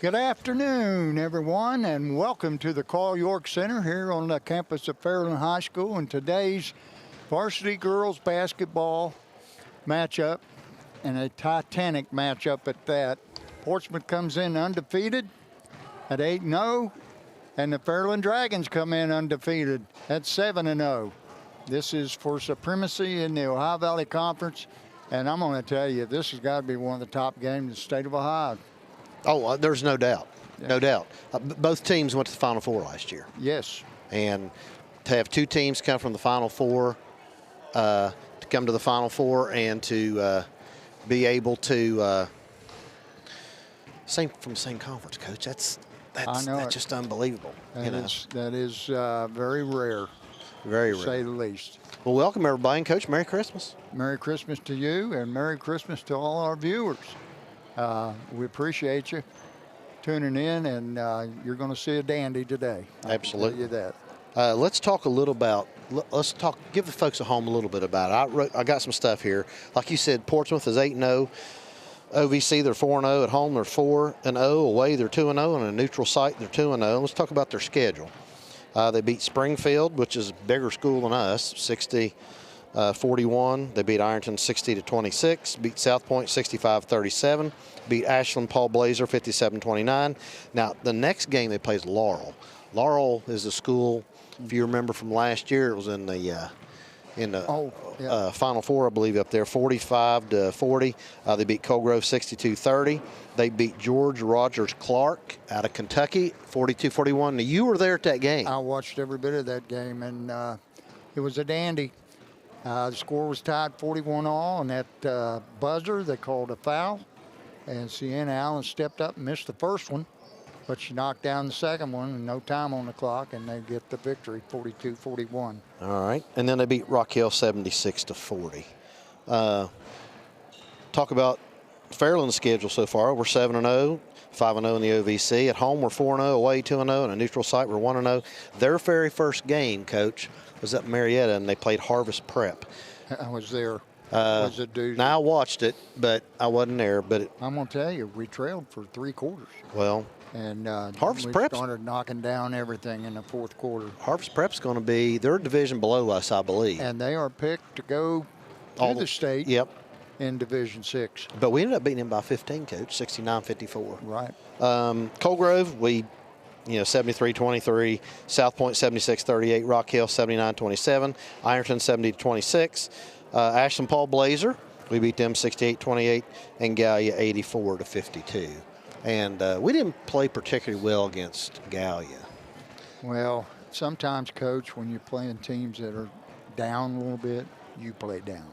Good afternoon, everyone, and welcome to the Carl York Center here on the campus of Fairland High School. And today's varsity girls basketball matchup, and a titanic matchup at that. Portsmouth comes in undefeated at 8-0, and the Fairland Dragons come in undefeated at 7-0. This is for supremacy in the Ohio Valley Conference, and I'm going to tell you, this has got to be one of the top games in the state of Ohio. Oh, there's no doubt. Yeah. No doubt. Both teams went to the Final Four last year. Yes. And to have two teams come from the Final Four, to come to the Final Four and to be able to from the same conference, Coach, that's just unbelievable. That is very rare. Very to rare. say the least. Well, welcome, everybody. And Coach, Merry Christmas. Merry Christmas to you, and Merry Christmas to all our viewers. We appreciate you tuning in, and you're going to see a dandy today. Absolutely. I can tell you that. Let's talk a little about. Give the folks at home a little bit about it. I got some stuff here. Like you said, Portsmouth is 8-0. OVC, they're 4-0. At home, they're 4-0. Away, they're 2-0. On a neutral site, they're 2-0. Let's talk about their schedule. They beat Springfield, which is a bigger school than us, 60-41. They beat Ironton 60-26. Beat South Point 65-37. Beat Ashland Paul Blazer 57-29. Now, the next game they play is Laurel. Laurel is a school, if you remember from last year, it was in the Final Four, I believe, up there, 45-40. They beat Colgrove 62-30. They beat George Rogers Clark out of Kentucky 42-41. Now, you were there at that game. I watched every bit of that game, and it was a dandy. The score was tied 41-all, and that buzzer, they called a foul. And Sienna Allen stepped up and missed the first one, but she knocked down the second one, and no time on the clock, and they get the victory, 42-41. All right, and then they beat Rock Hill 76-40. Talk about Fairland's schedule so far. We're 7-0, 5-0 in the OVC. At home, we're 4-0, away 2-0, and a neutral site, we're 1-0. Their very first game, Coach, was up in Marietta, and they played Harvest Prep. I was there. Was a doozy. Now, I watched it, but I wasn't there. But I'm going to tell you, we trailed for 3 quarters. Well, and Harvest Prep started knocking down everything in the 4th quarter. Harvest Prep's going to be, they're a division below us, I believe. And they are picked to go to the state. Yep. In Division 6. But we ended up beating them by 15, Coach, 69-54. Right. Colgrove, we, 73-23. South Point 76-38. Rock Hill 79-27. Ironton 70-26. Ashland Paul Blazer, we beat them 68-28, and Gallia 84-52. And we didn't play particularly well against Gallia. Well, sometimes, Coach, when you're playing teams that are down a little bit, you play down.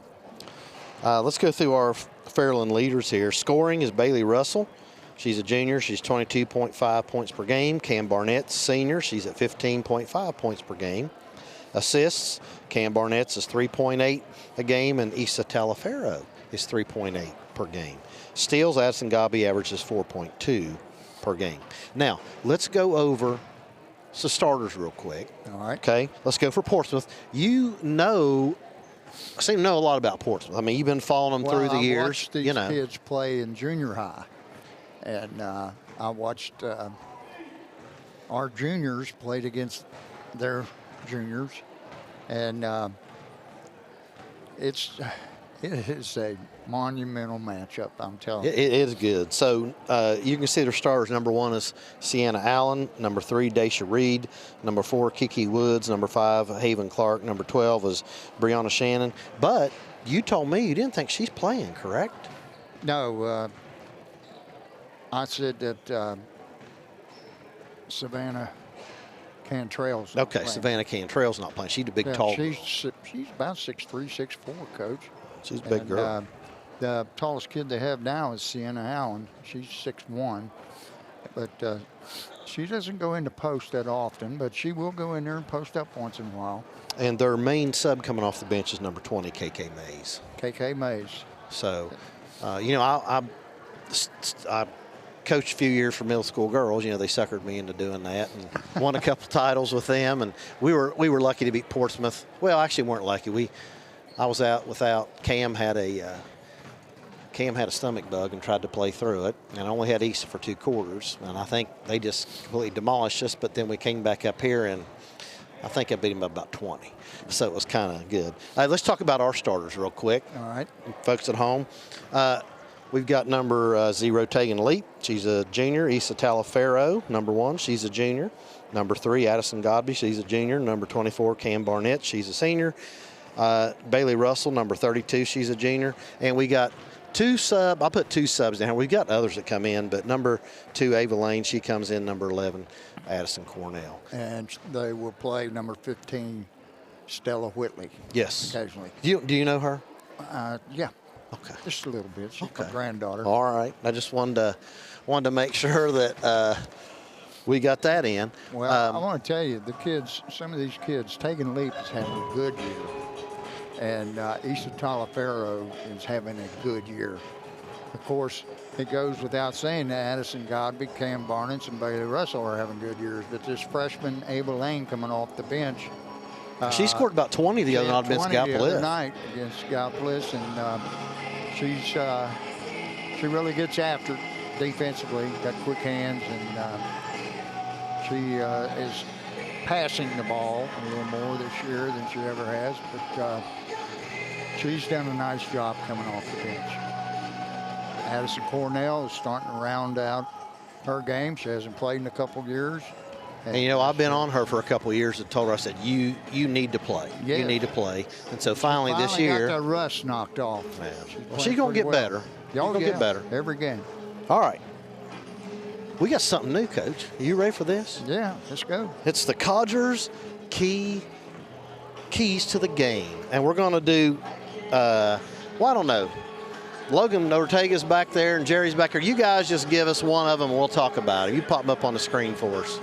Let's go through our Fairland leaders here. Scoring is Bailey Russell. She's a junior. She's 22.5 points per game. Cam Barnett's senior. She's at 15.5 points per game. Assists, Cam Barnett's is 3.8 a game, and Issa Talaferro is 3.8 per game. Steals, Addison Gabi averages 4.2 per game. Now, let's go over some starters real quick. All right. Okay, let's go for Portsmouth. I seem to know a lot about Portsmouth. I mean, you've been following them through the years. I watched these kids play in junior high, and I watched our juniors played against their juniors, and it is a monumental matchup, I'm telling you. It is good. So you can see their starters. Number 1 is Sienna Allen. Number 3, Daisha Reed. Number 4, Kiki Woods. Number 5, Haven Clark. Number 12 is Brianna Shannon. But you told me you didn't think she's playing, correct? No. I said that Savannah Cantrell's not playing. Savannah Cantrell's not playing. She's a big, tall girl. She's about 6'3", 6'4", Coach. She's a big girl. The tallest kid they have now is Sienna Allen. She's 6'1", but she doesn't go into post that often, but she will go in there and post up once in a while. And their main sub coming off the bench is number 20, KK Mays. KK Mays. So, I coached a few years for middle school girls. They suckered me into doing that and won a couple titles with them. And we were lucky to beat Portsmouth. Well, actually, weren't lucky. I was out without Cam. Cam had a stomach bug and tried to play through it, and I only had Issa for 2 quarters, and I think they just completely demolished us. But then we came back up here, and I think I beat him by about 20. So it was kind of good. Let's talk about our starters real quick. All right. Folks at home. We've got number 0, Tegan Leap. She's a junior. Issa Talaferro, number 1. She's a junior. Number 3, Addison Godby. She's a junior. Number 24, Cam Barnett. She's a senior. Bailey Russell, number 32. She's a junior. And we got 2 subs. I'll put 2 subs down. We've got others that come in, but number 2, Ava Lane. She comes in. Number 11, Addison Cornell. And they will play number 15, Stella Whitley. Yes. Occasionally. Do you know her? Yeah. Okay. Just a little bit. She's Okay. my granddaughter. All right. I just wanted to make sure that we got that in. Well, I want to tell you, the kids, some of these kids, Tegan Leap is having a good year. And Issa Talaferro is having a good year. Of course, it goes without saying that Addison Godby, Cam Barnett, and Bailey Russell are having good years. But this freshman, Ava Lane, coming off the bench. She scored about 20 the other night against the other Gallipolis. night against Gallipolis, and she really gets after it defensively. Got quick hands, and she is passing the ball a little more this year than she ever has. But she's done a nice job coming off the bench. Addison Cornell is starting to round out her game. She hasn't played in a couple years. And, you know, I've been on her for a couple of years and told her, I said, you need to play. Yes. You need to play. And so finally this year. got the rust knocked off. Well, she's going to get better. She's going to get better. Every game. All right. We got something new, Coach. Are you ready for this? Yeah, let's go. It's the Codgers keys to the game. And we're going to do, well, I don't know. Logan Ortega's back there and Jerry's back there. You guys just give us one of them and we'll talk about it. You pop them up on the screen for us.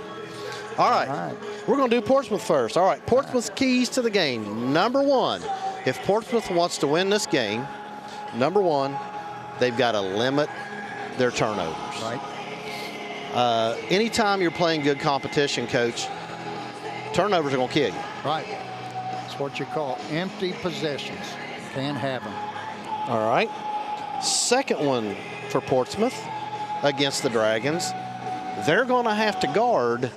All right. We're going to do Portsmouth first. All right, Portsmouth's keys to the game. Number 1, if Portsmouth wants to win this game, number 1, they've got to limit their turnovers. Right. Anytime you're playing good competition, Coach, turnovers are going to kill you. Right. It's what you call empty possessions. Can't have them. All right. Second one for Portsmouth against the Dragons, they're going to have to guard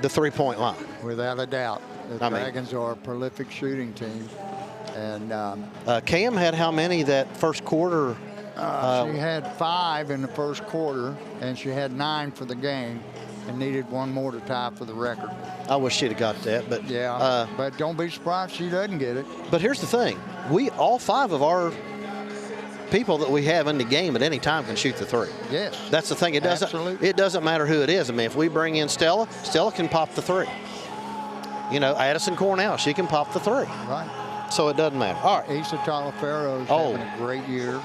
the 3-point line. Without a doubt. The Dragons are a prolific shooting team. And Cam had how many that first quarter? she had 5 in the first quarter, and she had 9 for the game and needed 1 more to tie for the record. I wish she'd have got that. But yeah, but don't be surprised if she doesn't get it. But here's the thing. All 5 of our people that we have in the game at any time can shoot the 3. Yes. That's the thing. It doesn't matter who it is. I mean, if we bring in Stella can pop the 3. You know, Addison Cornell, she can pop the 3. Right. So it doesn't matter. All right. Issa Talaferro is having a great year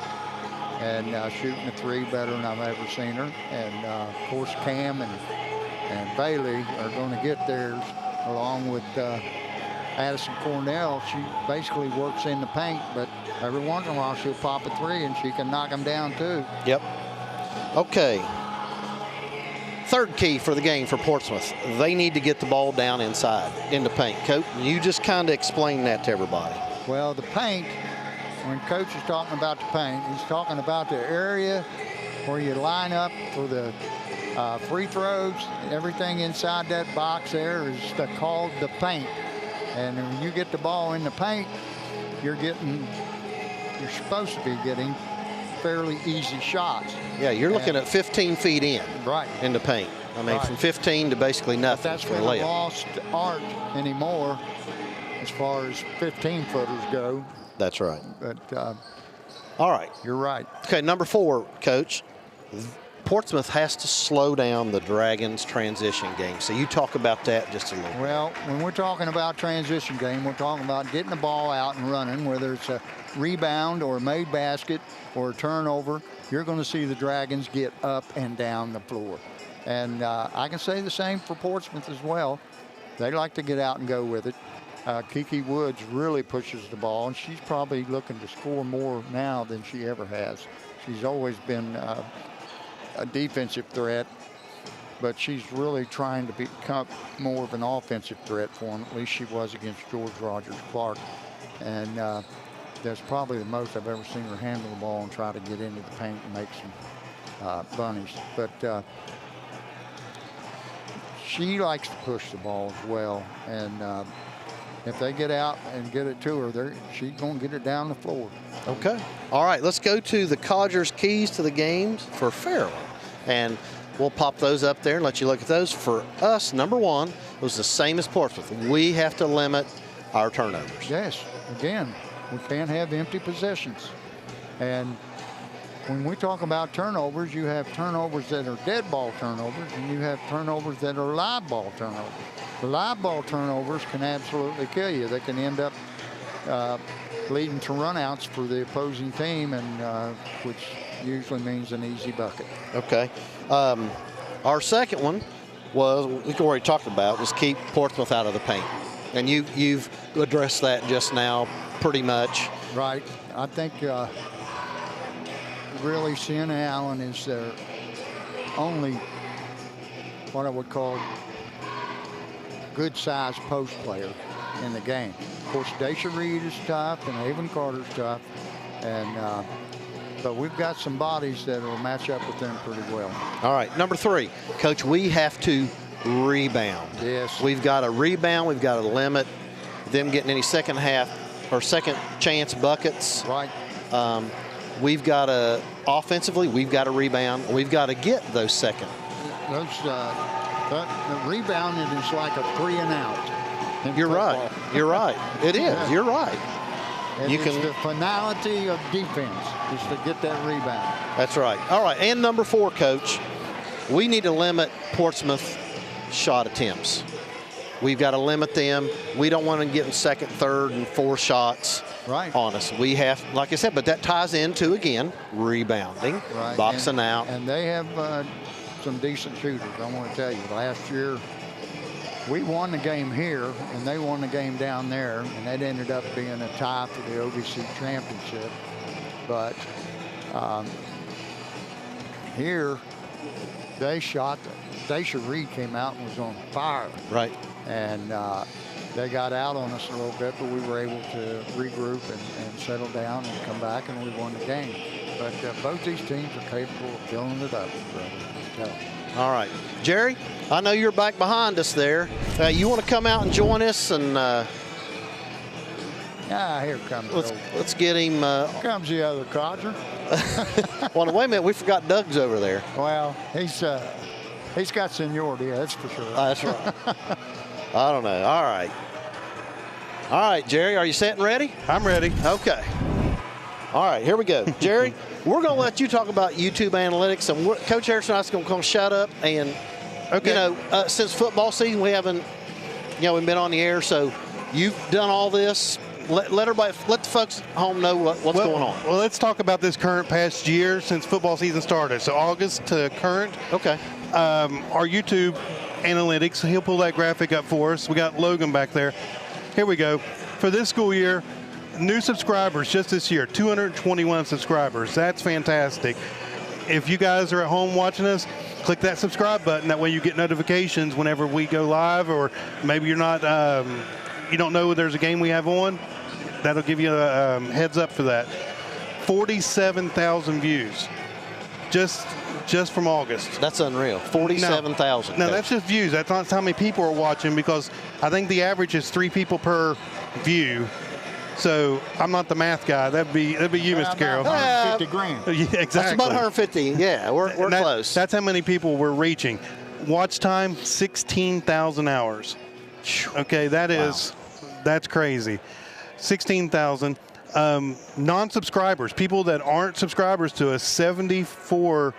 and shooting the 3 better than I've ever seen her. And, of course, Cam and Bailey are going to get theirs along with Addison Cornell. She basically works in the paint, but every once in a while she'll pop a 3 and she can knock them down too. Yep. Okay. Third key for the game for Portsmouth. They need to get the ball down inside in the paint. Coach, you just kind of explain that to everybody. Well, the paint, when Coach is talking about the paint, he's talking about the area where you line up for the free throws. Everything inside that box there is called the paint. And when you get the ball in the paint, you're supposed to be getting fairly easy shots. Yeah, you're looking at 15 feet in. Right. In the paint. I mean, from 15 to basically nothing. But that's for been a layup. a lost art anymore as far as 15-footers go. That's right. But all right. You're right. Okay, number 4, Coach. Portsmouth has to slow down the Dragons' transition game. So you talk about that just a little bit. Well, when we're talking about transition game, we're talking about getting the ball out and running, whether it's a rebound or a made basket or a turnover. You're going to see the Dragons get up and down the floor. And I can say the same for Portsmouth as well. They like to get out and go with it. Kiki Woods really pushes the ball, and she's probably looking to score more now than she ever has. She's always been a defensive threat, but she's really trying to become more of an offensive threat for him. At least she was against George Rogers Clark. And That's probably the most I've ever seen her handle the ball and try to get into the paint and make some bunnies. But she likes to push the ball as well. And if they get out and get it to her, she's going to get it down the floor. Okay. All right, let's go to the Codgers keys to the games for Fairland. And we'll pop those up there and let you look at those. For us, number one was the same as Portsmouth. We have to limit our turnovers. Yes. Again, we can't have empty possessions. And when we talk about turnovers, you have turnovers that are dead ball turnovers, and you have turnovers that are live ball turnovers. The live ball turnovers can absolutely kill you. They can end up leading to runouts for the opposing team, and which usually means an easy bucket. Okay. Our second one was, we already talked about, was keep Portsmouth out of the paint. And you've addressed that just now pretty much. Right. I think really Sienna Allen is their only what I would call good-sized post player in the game. Of course, Daisha Reed is tough and Avon Carter's tough, and but we've got some bodies that will match up with them pretty well. All right, number three, Coach, we have to rebound. Yes. We've got to rebound. We've got to limit them getting any second half or second chance buckets. Right. We've got to, offensively, we've got to rebound. We've got to get those second. Those, the rebounding is like a 3 and out. You're right. You're right. It is. Yeah. You're right. And it's the finality of defense is to get that rebound. That's right. All right, and number four, Coach, we need to limit Portsmouth shot attempts. We've got to limit them. We don't want them getting second, third, and fourth shots on us. We have, like I said, but that ties into, again, rebounding, boxing out. And they have some decent shooters, I want to tell you. Last year, we won the game here, and they won the game down there, and that ended up being a tie for the OVC championship. But here, they shot. Daisha Reed came out and was on fire. Right. And they got out on us a little bit, but we were able to regroup and settle down and come back, and we won the game. But both these teams are capable of filling it up, brother. All right. Jerry, I know you're back behind us there. You want to come out and join us? And here comes let's get him. Here comes the other Codger. Well, wait a minute. We forgot Doug's over there. Well, he's got seniority, that's for sure. That's right. I don't know. All right. All right, Jerry, are you set and ready? I'm ready. Okay. All right, here we go. Jerry, we're going to let you talk about YouTube analytics, and Coach Harrison and I are going to come shut up. And, since football season, we haven't, we've been on the air, so you've done all this. Let the folks at home know what's going on. Well, let's talk about this current past year since football season started. So August to current. Okay. Our YouTube analytics, he'll pull that graphic up for us. We got Logan back there. Here we go. For this school year, new subscribers just this year, 221 subscribers. That's fantastic. If you guys are at home watching us, click that subscribe button. That way you get notifications whenever we go live, or maybe you're not, you don't know there's a game we have on. That'll give you a heads up for that. 47,000 views just from August. That's unreal. 47,000. No, that's just views. That's not how many people are watching, because I think the average is 3 people per view. So I'm not the math guy. That'd be you, Mr. Carroll. 150 grand. Yeah, exactly. That's about 150. Yeah, we're close. That's how many people we're reaching. Watch time, 16,000 hours. Okay, that's crazy. 16,000. Non-subscribers, people that aren't subscribers to us, 74%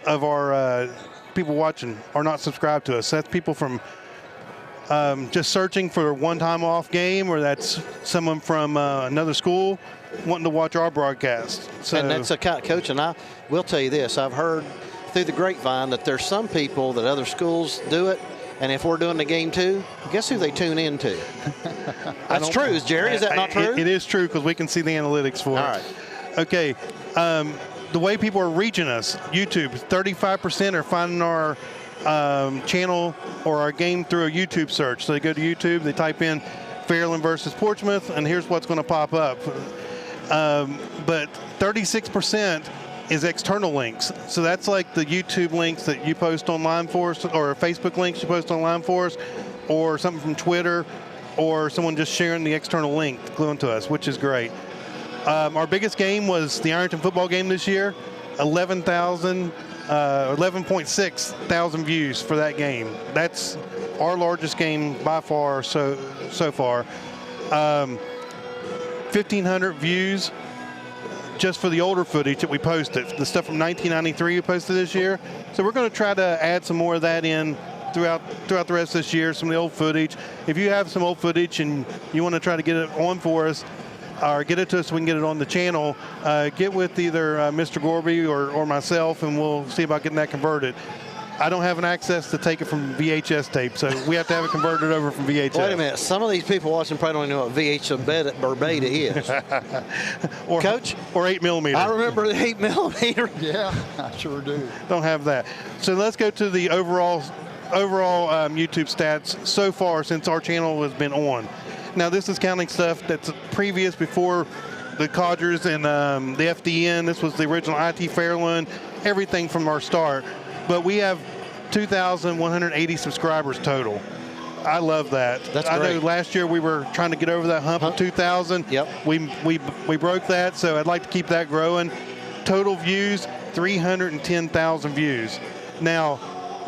of our people watching are not subscribed to us. That's people from just searching for a one-time off game, or that's someone from another school wanting to watch our broadcast. So, and that's a kind of coach, and I will tell you this. I've heard through the grapevine that there's some people that other schools do it, and if we're doing the game too, guess who they tune in to? That's true. Jerry, is that not true? It is true, because we can see the analytics for it. All right. Okay. The way people are reaching us, YouTube, 35% are finding our channel or our game through a YouTube search. So they go to YouTube, they type in Fairland versus Portsmouth, and here's what's going to pop up. But 36% is external links. So that's like the YouTube links that you post online for us, or Facebook links you post online for us, or something from Twitter, or someone just sharing the external link gluing to us, which is great. Our biggest game was the Ironton football game this year, 11.6 thousand views for that game. That's our largest game by far so far. 1,500 views just for the older footage that we posted, the stuff from 1993 we posted this year. So we're going to try to add some more of that in throughout the rest of this year, some of the old footage. If you have some old footage and you want to try to get it on for us, or get it to us so we can get it on the channel, get with either Mr. Gorby or myself, and we'll see about getting that converted. I don't have an access to take it from VHS tape, so we have to have it converted over from VHS. Wait a minute. Some of these people watching probably don't even know what VHS beta is. Or, Coach? Or 8 millimeter. I remember the 8 millimeter. Yeah, I sure do. Don't have that. So let's go to the overall YouTube stats so far since our channel has been on. Now, this is counting stuff that's previous, before the Codgers and the FDN. This was the original IT Fairland, everything from our start. But we have 2,180 subscribers total. I love that. That's great. I know last year we were trying to get over that hump of 2,000. Yep. We broke that, so I'd like to keep that growing. Total views, 310,000 views. Now,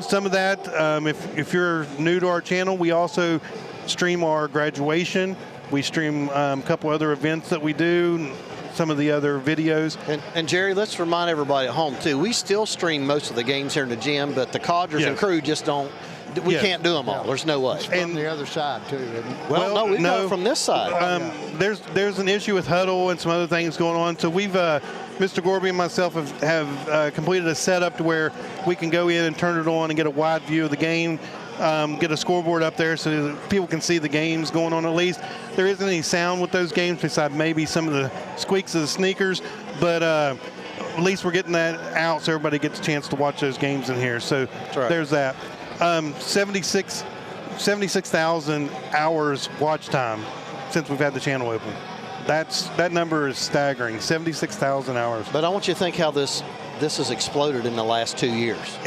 some of that, if you're new to our channel, we also stream our graduation. We stream a couple other events that we do, some of the other videos. And Jerry, let's remind everybody at home too, we still stream most of the games here in the gym, but the Codgers and Crew just don't, we can't do them all. There's no way. It's from the other side too, isn't it? Well, no, we go from this side. There's an issue with huddle and some other things going on. So we've, Mr. Gorby and myself have completed a setup to where we can go in and turn it on and get a wide view of the game. Get a scoreboard up there so that people can see the games going on. At least there isn't any sound with those games besides maybe some of the squeaks of the sneakers, but at least we're getting that out so everybody gets a chance to watch those games in here. So there's that. 76,000 hours watch time since we've had the channel open. That number is staggering, 76,000 hours. But I want you to think how this has exploded in the last 2 years.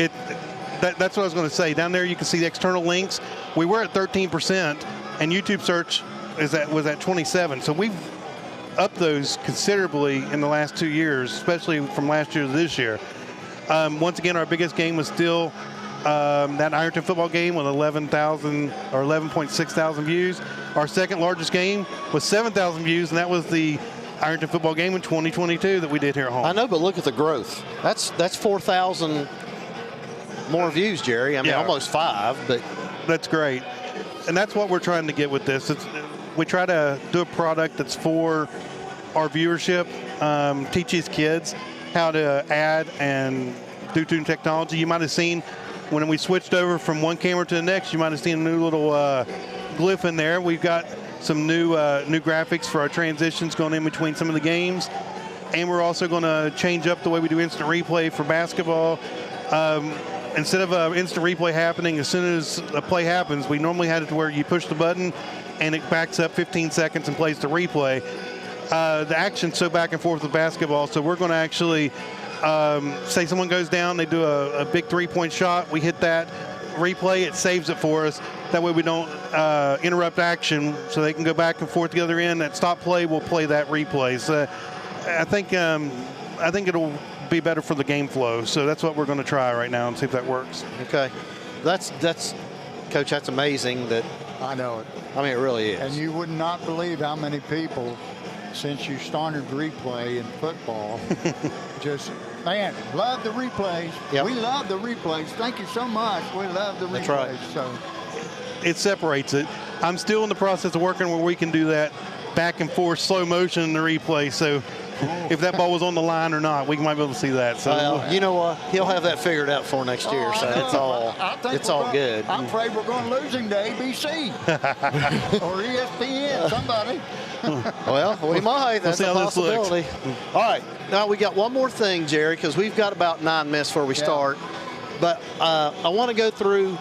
That's what I was going to say. Down there you can see the external links. We were at 13%, and YouTube search was at 27%. So we've upped those considerably in the last 2 years, especially from last year to this year. Once again, our biggest game was still that Ironton football game with 11,000 or 11.6 thousand views. Our second largest game was 7,000 views, and that was the Ironton football game in 2022 that we did here at home. I know, but look at the growth. That's 4,000 more views, Jerry. I mean, almost 5, but that's great. And that's what we're trying to get with this. We try to do a product that's for our viewership, teaches kids how to add and do technology. You might have seen when we switched over from one camera to the next, you might have seen a new little glyph in there. We've got some new graphics for our transitions going in between some of the games. And we're also going to change up the way we do instant replay for basketball. Instead of instant replay happening as soon as a play happens, we normally had it to where you push the button and it backs up 15 seconds and plays the replay. The action's so back and forth with basketball, so we're going to actually say someone goes down, they do a big three-point shot, we hit that replay, it saves it for us. That way we don't interrupt action, so they can go back and forth the other end. At stop play, we'll play that replay. So I think it'll be better for the game flow. So that's what we're going to try right now and see if that works. Okay, that's Coach. That's amazing. That I know it. I mean, it really is. And you would not believe how many people, since you started replay in football, just man, love the replays. Yep. We love the replays. Thank you so much. We love the replays. That's right. So it separates it. I'm still in the process of working where we can do that back and forth slow motion in the replay. So if that ball was on the line or not, we might be able to see that. So well, you know what? He'll have that figured out for next year. So it's all good. I'm afraid we're going to lose him to ABC or ESPN, somebody. Well, we might. That's a possibility. All right. Now we got one more thing, Jerry, because we've got about 9 minutes before we start. But I want to go through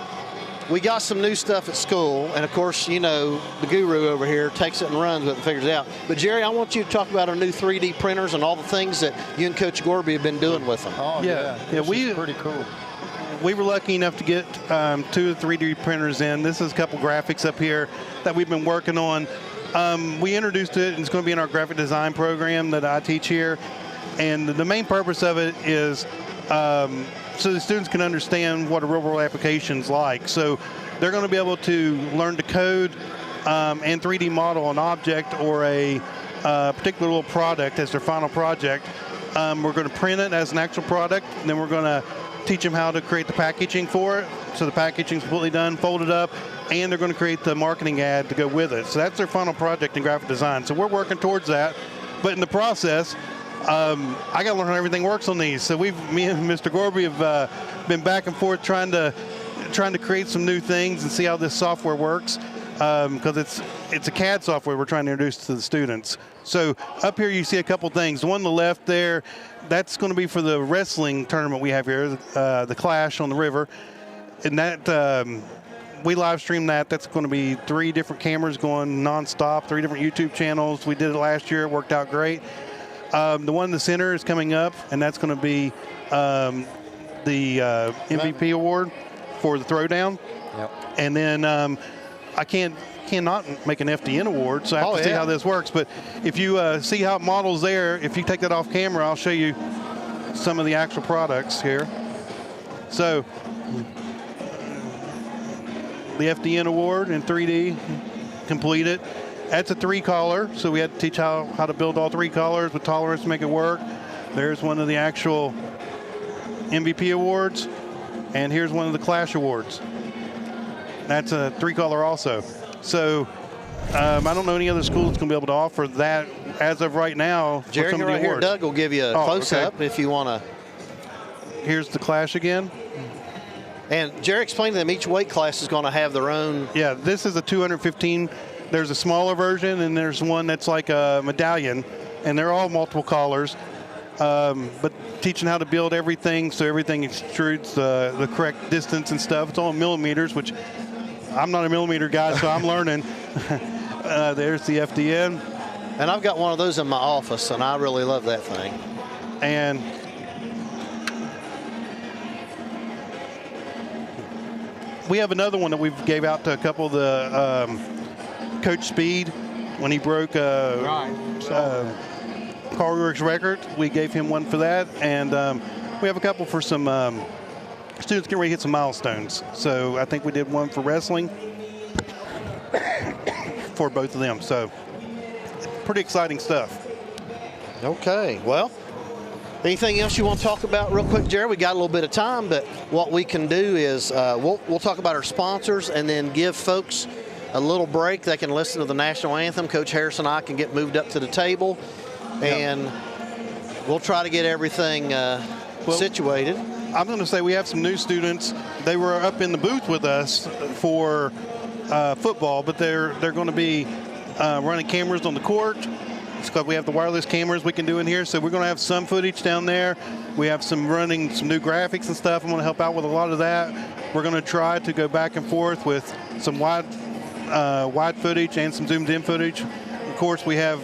we got some new stuff at school, and of course, you know, the guru over here takes it and runs with it and figures it out. But Jerry, I want you to talk about our new 3D printers and all the things that you and Coach Gorby have been doing with them. Oh, Yeah, This we is pretty cool. We were lucky enough to get 2 3D printers in. This is a couple graphics up here that we've been working on. We introduced it, and it's going to be in our graphic design program that I teach here. And the main purpose of it is so the students can understand what a real-world application's like. So they're going to be able to learn to code and 3D model an object or a particular little product as their final project. We're going to print it as an actual product, and then we're going to teach them how to create the packaging for it. So the packaging's completely done, folded up, and they're going to create the marketing ad to go with it. So that's their final project in graphic design. So we're working towards that. But in the process, I got to learn how everything works on these. So me and Mr. Gorby have been back and forth trying to create some new things and see how this software works, because it's a CAD software we're trying to introduce to the students. So up here you see a couple things. The one on the left there, that's going to be for the wrestling tournament we have here, the Clash on the river, and that we live stream that. That's going to be 3 different cameras going nonstop, 3 different YouTube channels. We did it last year. It worked out great. The one in the center is coming up, and that's going to be the MVP award for the throwdown. Yep. And then I cannot make an FDN award, so I have to see how this works. But if you see how it models there, if you take that off camera, I'll show you some of the actual products here. So the FDN award in 3D completed. That's a 3-collar, so we had to teach how to build all 3 collars with tolerance to make it work. There's one of the actual MVP awards, and here's one of the Clash awards. That's a 3-collar also. So I don't know any other school that's going to be able to offer that as of right now. Jerry, right here, Doug will give you a close-up if you want to. Here's the Clash again. And Jerry explained to them each weight class is going to have their own. Yeah, this is a 215. There's a smaller version, and there's one that's like a medallion, and they're all multiple collars. But teaching how to build everything so everything extrudes the correct distance and stuff. It's all in millimeters, which I'm not a millimeter guy, so I'm learning. There's the FDN. And I've got one of those in my office, and I really love that thing. And we have another one that we gave out to a couple of the Coach Speed when he broke Carl Ruick's record. We gave him one for that, and we have a couple for some students getting ready to hit some milestones. So I think we did one for wrestling for both of them. So pretty exciting stuff. Okay, well, anything else you want to talk about real quick, Jerry? We got a little bit of time, but what we can do is we'll talk about our sponsors and then give folks a little break. They can listen to the national anthem. Coach Harris and I can get moved up to the table, and we'll try to get everything situated. I'm going to say we have some new students. They were up in the booth with us for football, but they're going to be running cameras on the court. It's because we have the wireless cameras we can do in here, so we're going to have some footage down there. We have some running some new graphics and stuff. I'm going to help out with a lot of that. We're going to try to go back and forth with some wide footage and some zoomed in footage. Of course, we have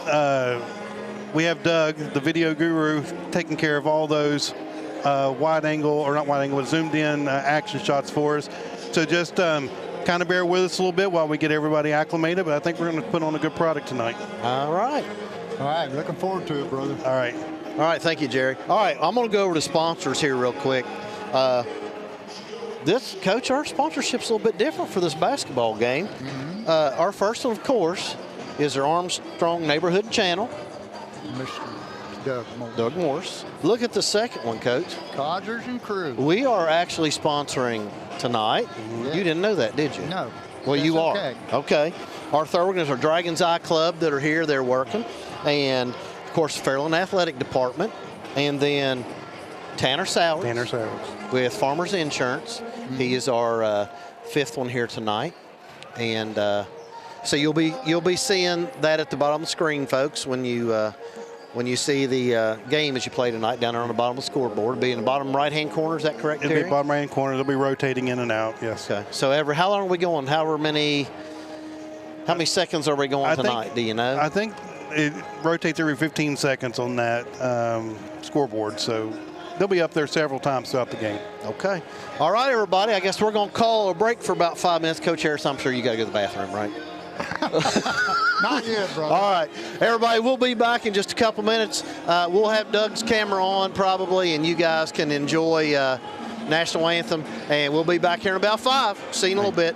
Doug, the video guru, taking care of all those wide angle, or not wide angle, but zoomed in action shots for us. So just kind of bear with us a little bit while we get everybody acclimated, but I think we're going to put on a good product tonight. All right. All right, looking forward to it, brother. All right. All right, thank you, Jerry. All right, I'm going to go over to sponsors here real quick. Coach, our sponsorship's a little bit different for this basketball game. Mm-hmm. Our first one, of course, is our Armstrong Neighborhood Channel. Mr. Doug Moore. Doug Morse. Look at the second one, Coach. Codgers and Crew. We are actually sponsoring tonight. Yeah. You didn't know that, did you? No. Well, That's you are. okay. Okay. Our third one is our Dragon's Eye Club that are here. They're working. And, of course, Fairland Athletic Department. And then Tanner Sowers. Tanner Sowers. With Farmers Insurance. Mm-hmm. He is our fifth one here tonight. And so you'll be seeing that at the bottom of the screen, folks, when you when you see the game as you play tonight down there on the bottom of the scoreboard. It'll be in the bottom right-hand corner. Is that correct, It'll Terry? be bottom right-hand corner. They'll be rotating in and out, yes. Okay. So how long are we going? How many seconds are we going tonight? Do you know? I think it rotates every 15 seconds on that scoreboard. So they'll be up there several times throughout the game. Okay. All right, everybody. I guess we're going to call a break for about 5 minutes. Coach Harris, I'm sure you got to go to the bathroom, right? Not yet, brother. All right, everybody, we'll be back in just a couple minutes. We'll have Doug's camera on probably, and you guys can enjoy National Anthem. And we'll be back here in about 5. See you in a little bit.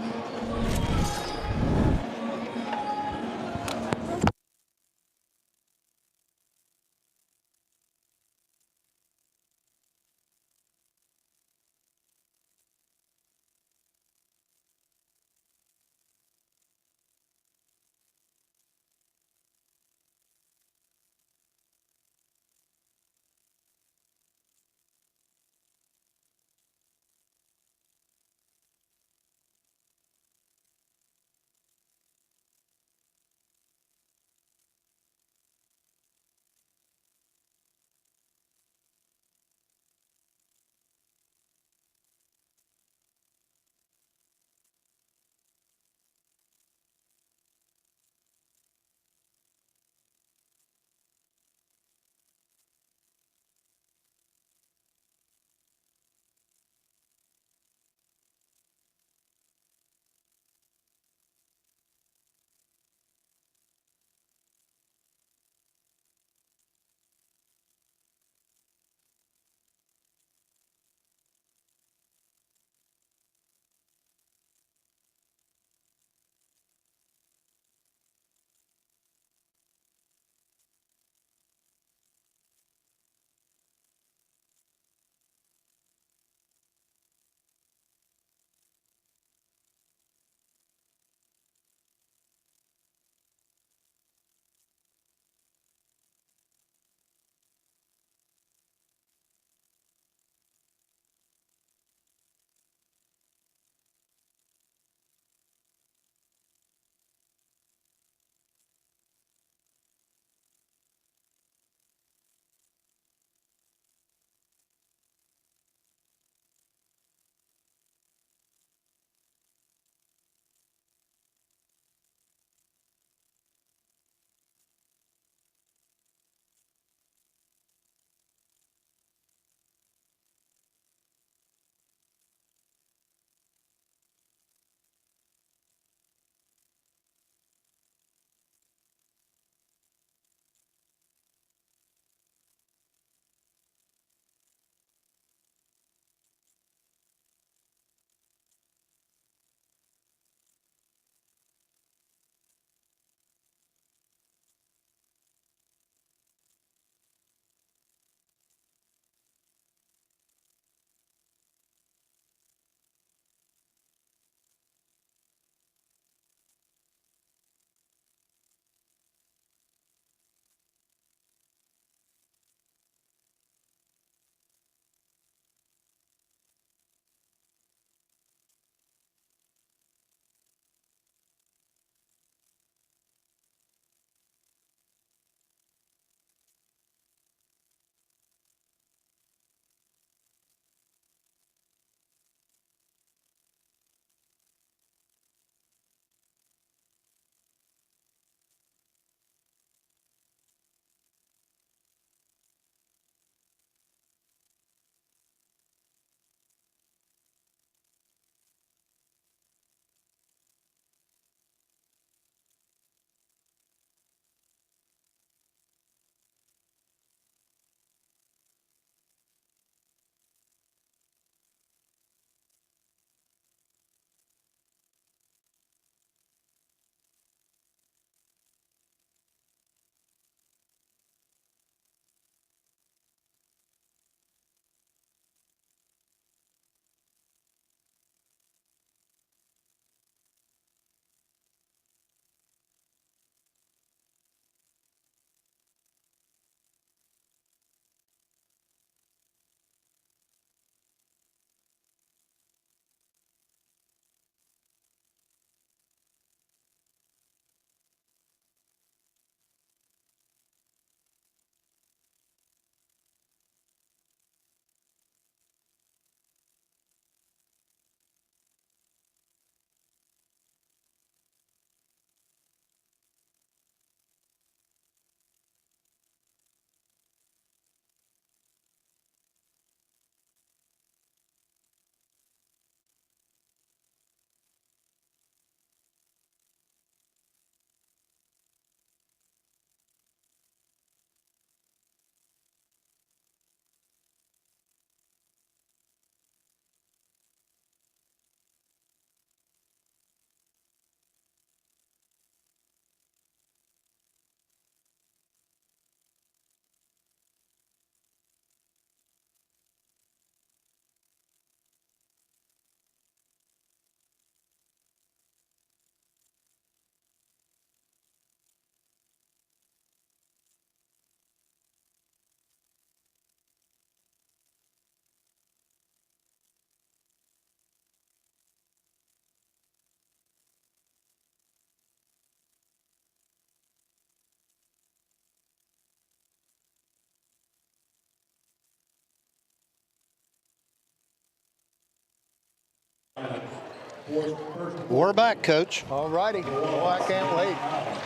We're back, Coach. All righty. Oh, I can't wait.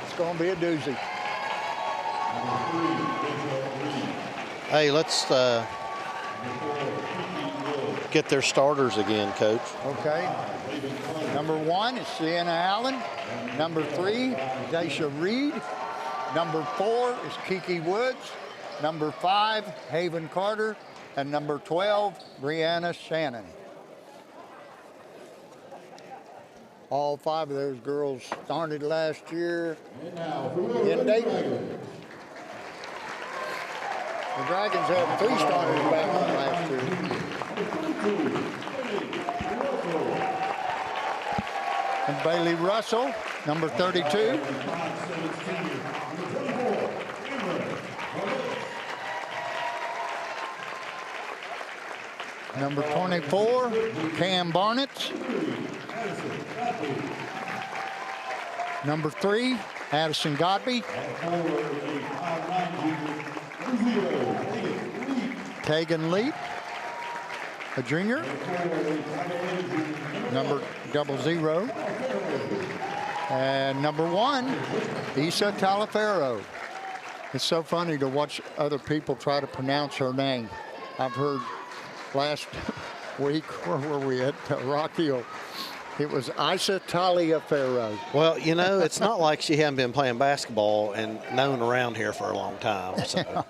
It's going to be a doozy. Hey, let's get their starters again, Coach. Okay. Number 1 is Sienna Allen. Number 3 is Aisha Reed. Number 4 is Kiki Woods. Number 5, Haven Carter. And number 12, Brianna Shannon. All 5 of those girls started last year in Dayton. The Dragons had 3 starters back last year. And Bailey Russell, number 32. Number 24, Cam Barnett. Number 3, Addison Godby. Kagan Leap, a junior. Number 00. And number 1, Issa Talaferro. It's so funny to watch other people try to pronounce her name. I've heard last week, where were we at? Rock Hill. It was Issa Taliaferro. Well, you know, it's not like she hadn't been playing basketball and known around here for a long time. So.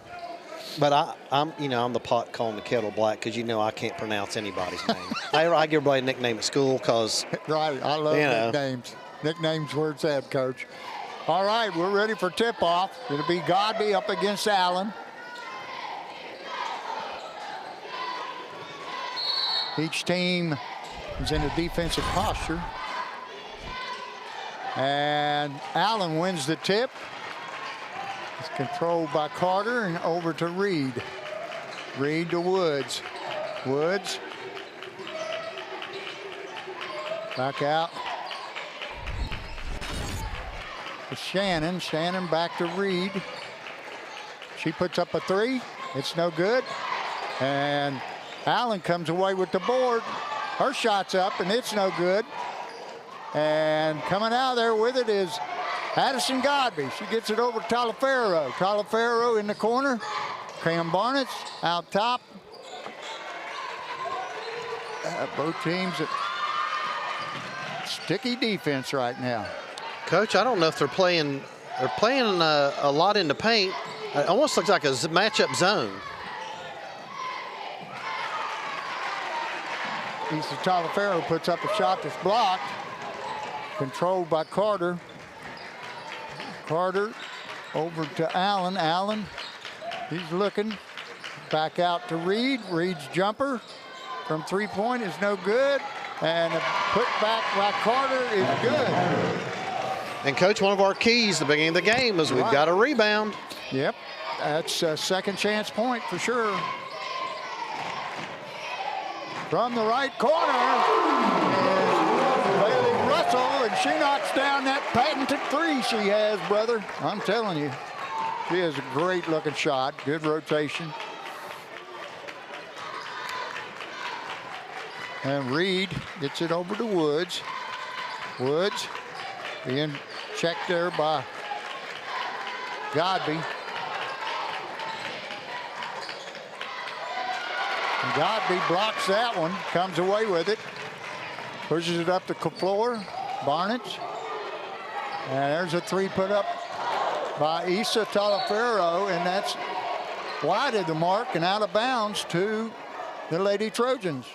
But I'm the pot calling the kettle black because I can't pronounce anybody's name. I give everybody a nickname at school because. Right, I love nicknames. Nicknames where it's at, Coach. All right, we're ready for tip-off. It'll be Godby up against Allen. Each team is in a defensive posture. And Allen wins the tip. It's controlled by Carter and over to Reed. Reed to Woods. Woods. Back out to Shannon. Shannon back to Reed. She puts up a 3. It's no good. And Allen comes away with the board. Her shot's up, and it's no good. And coming out there with it is Addison Godby. She gets it over to Talaferro. Talaferro in the corner. Cam Barnett's out top. Both teams at sticky defense right now. Coach, I don't know if they're playing. They're playing a lot in the paint. It almost looks like a matchup zone. Issa Talaferro puts up a shot that's blocked. Controlled by Carter. Carter over to Allen. Allen, he's looking. Back out to Reed. Reed's jumper from 3-point is no good. And a put back by Carter is good. And, Coach, one of our keys at the beginning of the game is we've got a rebound. Yep, that's a second chance point for sure. From the right corner is Bailey Russell, and she knocks down that patented 3 she has, brother. I'm telling you, she has a great-looking shot. Good rotation. And Reed gets it over to Woods. Woods being checked there by Godby. And Godby blocks that one, comes away with it, pushes it up the floor. Barnett. And there's a 3 put up by Issa Talaferro, and that's wide of the mark and out of bounds to the Lady Trojans.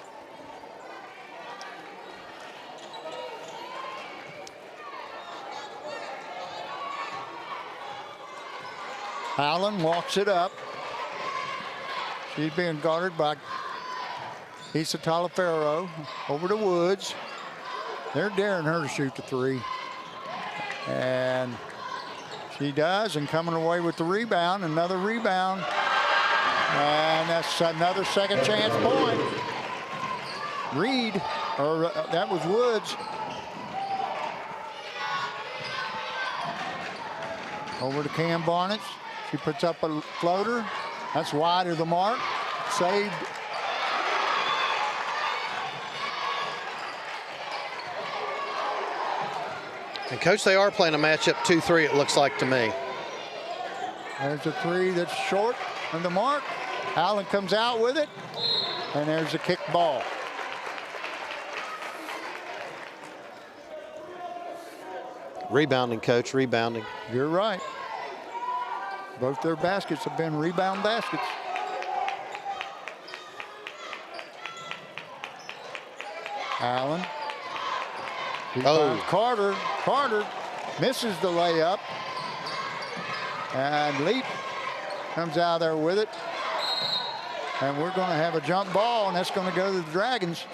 Allen walks it up. She's being guarded by Issa Talaferro. Over to Woods. They're daring her to shoot the 3. And she does, and coming away with the rebound, another rebound. And that's another second chance point. Reed, or that was Woods. Over to Cam Barnett. She puts up a floater. That's wide of the mark. Saved. And Coach, they are playing a matchup 2-3, it looks like to me. There's a three that's short of the mark. Allen comes out with it, and there's a kick ball. Rebounding, Coach, rebounding. You're right. Both their baskets have been rebound baskets. Allen. He finds Carter. Carter misses the layup. And Leap comes out there with it. And we're going to have a jump ball, and that's going to go to the Dragons.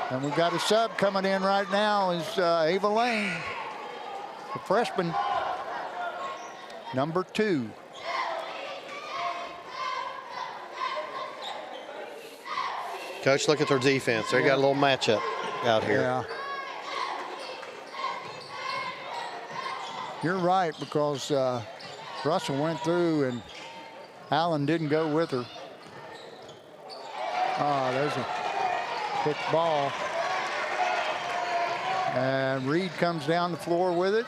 And we've got a sub coming in right now is Ava Lane, the freshman, number 2. Coach, look at their defense. They got a little matchup out here. Yeah. You're right, because Russell went through and Allen didn't go with her. There's a kick ball. And Reed comes down the floor with it.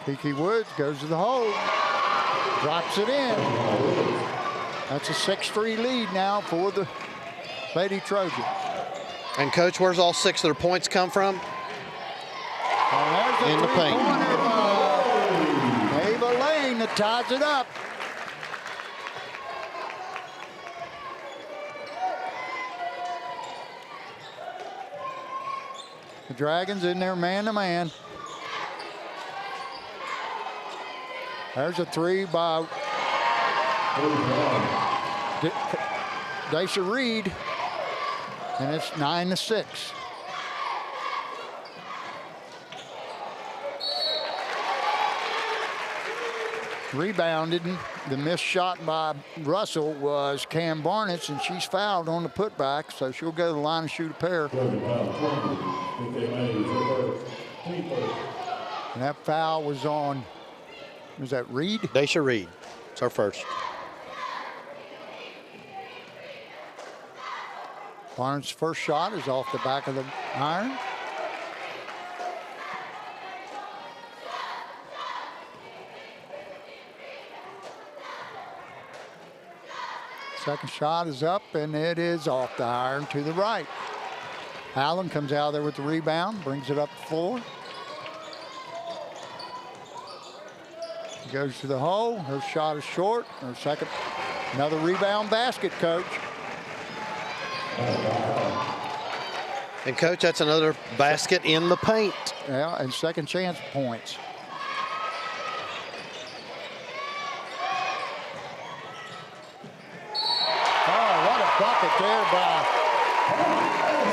Kiki Woods goes to the hole. Drops it in. That's a 6-3 lead now for the Lady Trojans. And Coach, where's all 6 of their points come from? In the paint. Ava Lane that ties it up. The Dragons in there man-to-man. There's a three by Daisha Reed, and it's 9-6. Rebounded. The missed shot by Russell was Cam Barnett's, and she's fouled on the putback, so she'll go to the line and shoot a pair. And that foul was on, was that Reed? Daisha Reed. It's our first. Barnett's first shot is off the back of the iron. Second shot is up, and it is off the iron to the right. Allen comes out there with the rebound, brings it up the floor. He goes to the hole. Her shot is short. Her second, another rebound basket, Coach. And Coach, that's another basket in the paint. Yeah, and second chance points. Bucket there by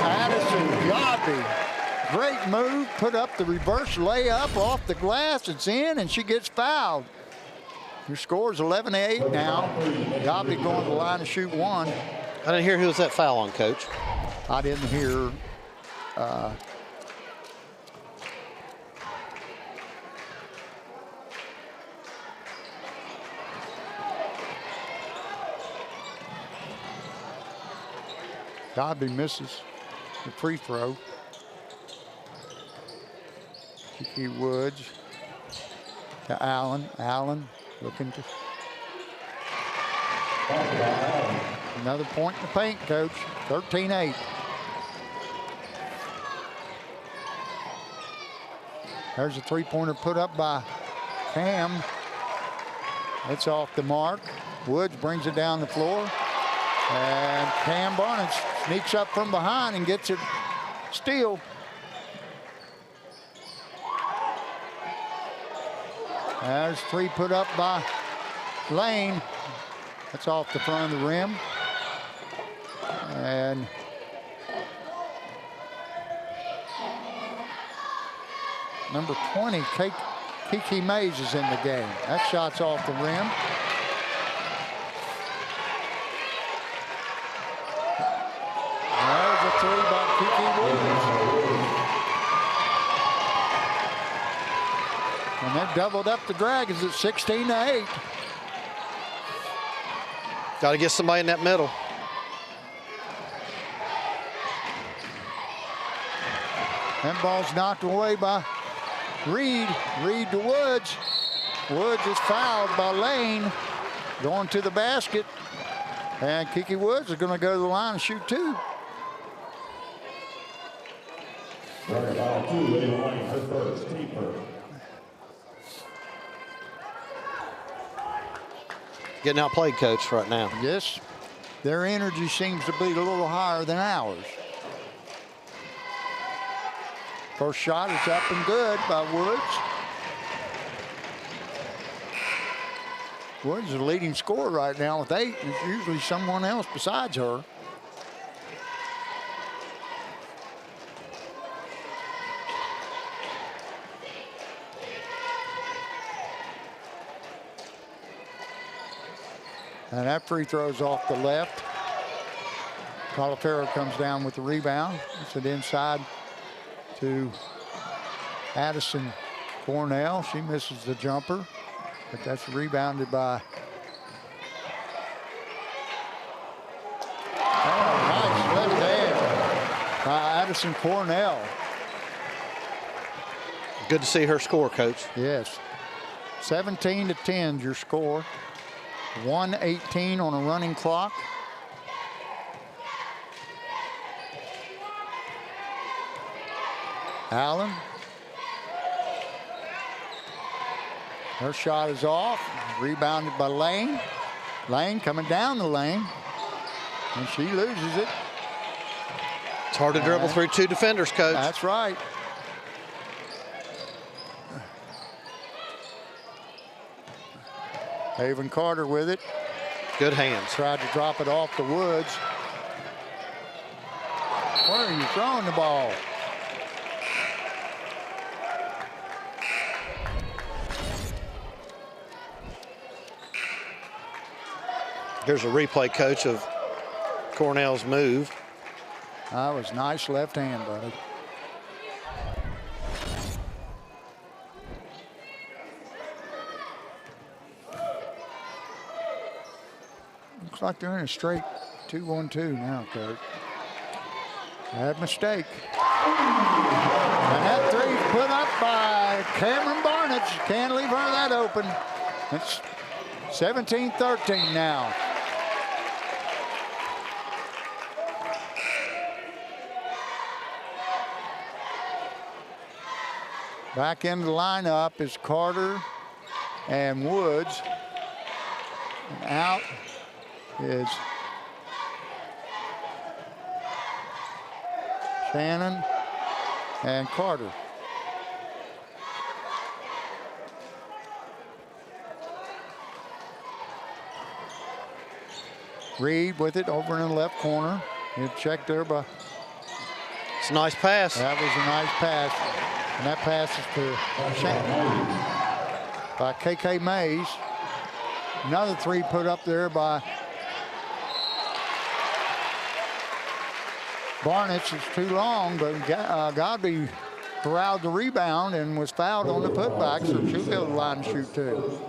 Addison Godby. Great move, put up the reverse layup off the glass. It's in, and she gets fouled. Your score is 11-8 now. Godby going to the line to shoot one. I didn't hear who was that foul on, Coach. I didn't hear. Godby misses the free throw. Kiki Woods to Allen. Allen looking to. Another point in the paint, Coach. 13-8. There's a three-pointer put up by Cam. It's off the mark. Woods brings it down the floor. And Cam Barnett sneaks up from behind and gets it steal. There's three put up by Lane. That's off the front of the rim. And number 20, Kiki Mays is in the game. That shot's off the rim. There's a three by Kiki Williams. And they've doubled up the Dragons at 16-8. Got to get somebody in that middle. That ball's knocked away by Reed. Reed to Woods. Woods is fouled by Lane. Going to the basket. And Kiki Woods is going to go to the line and shoot 2. Getting outplayed, Coach, right now. Yes, their energy seems to be a little higher than ours. First shot is up and good by Woods. Woods is the leading scorer right now with 8. It's usually someone else besides her. And that free throw's off the left. Colafaro comes down with the rebound. It's it inside to Addison Cornell. She misses the jumper, but that's rebounded by. Oh, nice left hand by Addison Cornell. Good to see her score, Coach. Yes. 17-10 your score. 1:18 on a running clock. Allen. Her shot is off. Rebounded by Lane. Lane coming down the lane. And she loses it. It's hard to dribble through 2 defenders, Coach. That's right. Haven Carter with it. Good hands. Tried to drop it off to Woods. Where are you throwing the ball? Here's a replay, Coach, of Cornell's move. That was nice left hand, buddy. Looks like they're in a straight 2-1-2 now, Coach. Bad mistake. And that three's put up by Cameron Barnett. Can't leave her that open. It's 17-13 now. Back into the lineup is Carter and Woods. And out is Shannon and Carter. Reed with it over in the left corner. It's checked there by. It's a nice pass. That was a nice pass. And that pass is to Shannon by KK Mays. Another three put up there by Barnett. Is too long, but Godby corralled the rebound and was fouled on the putback, so she'll be able to line and shoot too.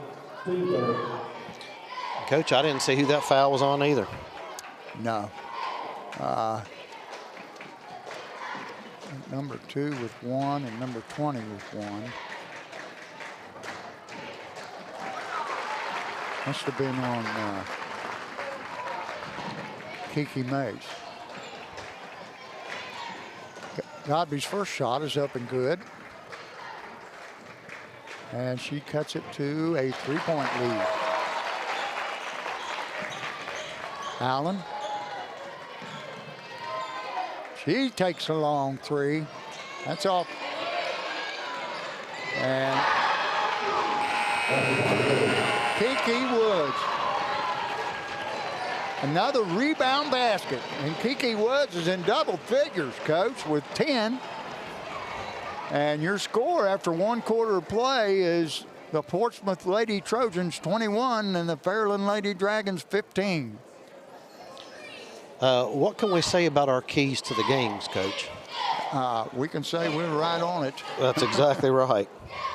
Coach, I didn't see who that foul was on either. No. Number 2 with 1 and number 20 with 1. Must have been on Kiki Mays. Godby's first shot is up and good. And she cuts it to a 3-point lead. Allen. She takes a long three. That's off. And Kiki Woods. Another rebound basket. And Kiki Woods is in double figures, Coach, with 10. And your score after 1 quarter of play is the Portsmouth Lady Trojans 21 and the Fairland Lady Dragons 15. What can we say about our keys to the games, Coach? We can say we're right on it. That's exactly right.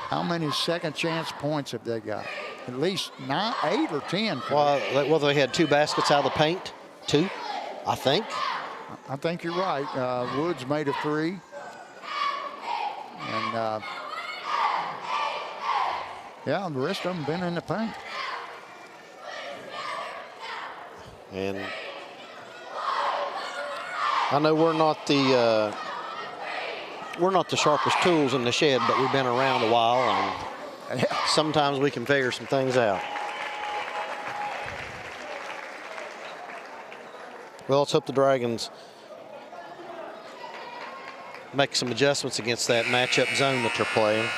How many second chance points have they got? at least 8 or 10. Well, they had 2 baskets out of the paint. 2, I think. I think you're right. Woods made a 3. And, yeah, the rest of them been in the paint. And I know we're not the sharpest tools in the shed, but we've been around a while, and sometimes we can figure some things out. Well, let's hope the Dragons make some adjustments against that matchup zone that they're playing.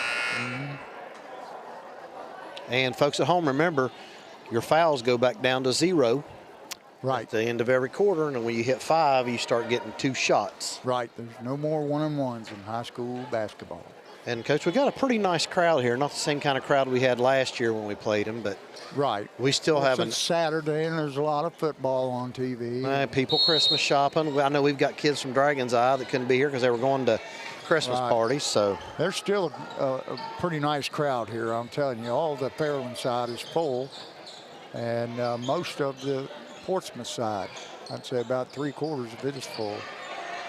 And folks at home, remember, your fouls go back down to 0 right at the end of every quarter, and when you hit 5, you start getting 2 shots. Right. There's no more 1-on-1s in high school basketball. And, Coach, we got a pretty nice crowd here. Not the same kind of crowd we had last year when we played them, but right. We still have It's Saturday, and there's a lot of football on TV. People Christmas shopping. I know we've got kids from Dragon's Eye that couldn't be here because they were going to Christmas parties. So there's still a pretty nice crowd here. I'm telling you, all the Fairland side is full, and most of the Portsmouth side, I'd say about 3/4 of it is full.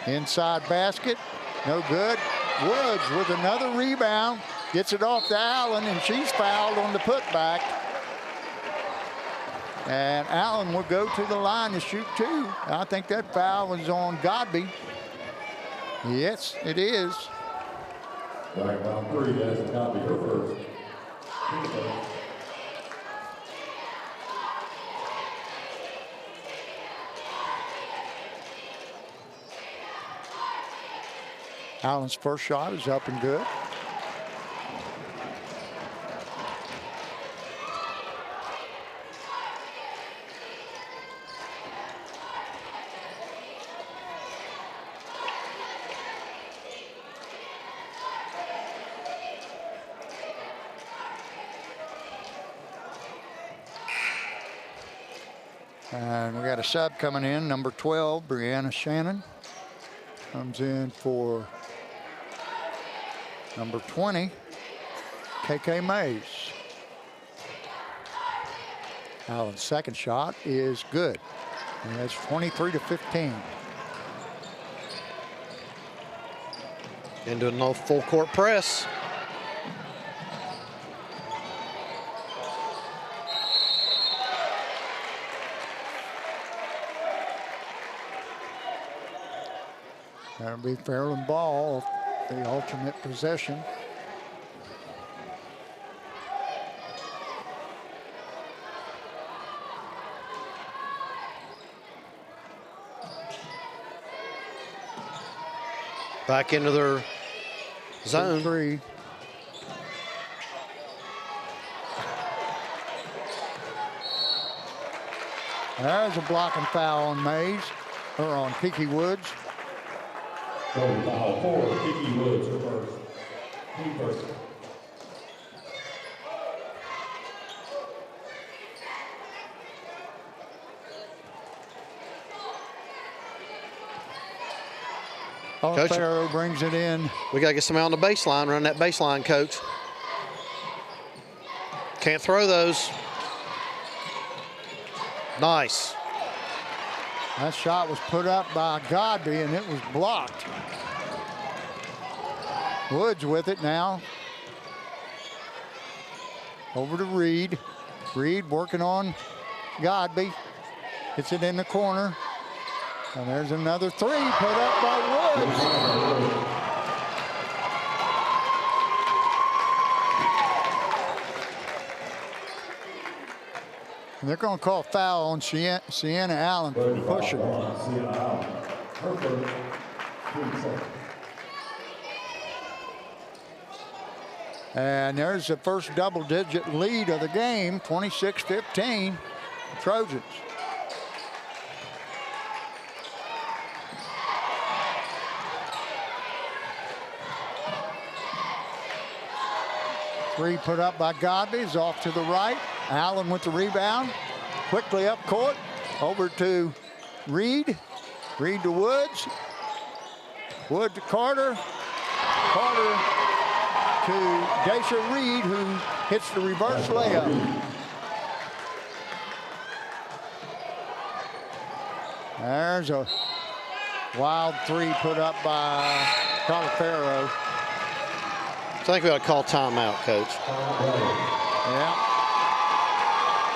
Inside basket, no good. Woods with another rebound, gets it off to Allen, and she's fouled on the putback. And Allen will go to the line to shoot 2. I think that foul was on Godby. Yes, it is. Round 3, that's Godby, her first. Allen's first shot is up and good. And we got a sub coming in, number 12, Brianna Shannon. Comes in for number 20, KK Mays. Allen's second shot is good. And that's 23-15. into a full court press. That'll be Fairland ball, the alternate possession. Back into their zone. 3. There's a blocking foul on Mays, or on Kiki Woods. Foul 4, Kiki Woods, her first. Team first. Coach, Farrow brings it in. We got to get somebody on the baseline, run that baseline, Coach. Can't throw those. Nice. That shot was put up by Godby, and it was blocked. Woods with it now. Over to Reed. Reed working on Godby. Gets it in the corner. And there's another 3 put up by Woods. And they're going to call foul on Sienna Allen for pushing. And there's the first double-digit lead of the game, 26-15, Trojans. Three put up by Godby is off to the right. Allen with the rebound. Quickly up court. Over to Reed. Reed to Woods. Wood to Carter. Carter to Daisha Reed, who hits the reverse layup. There's a wild three put up by Califero. So I think we ought to call timeout, Coach. Yeah.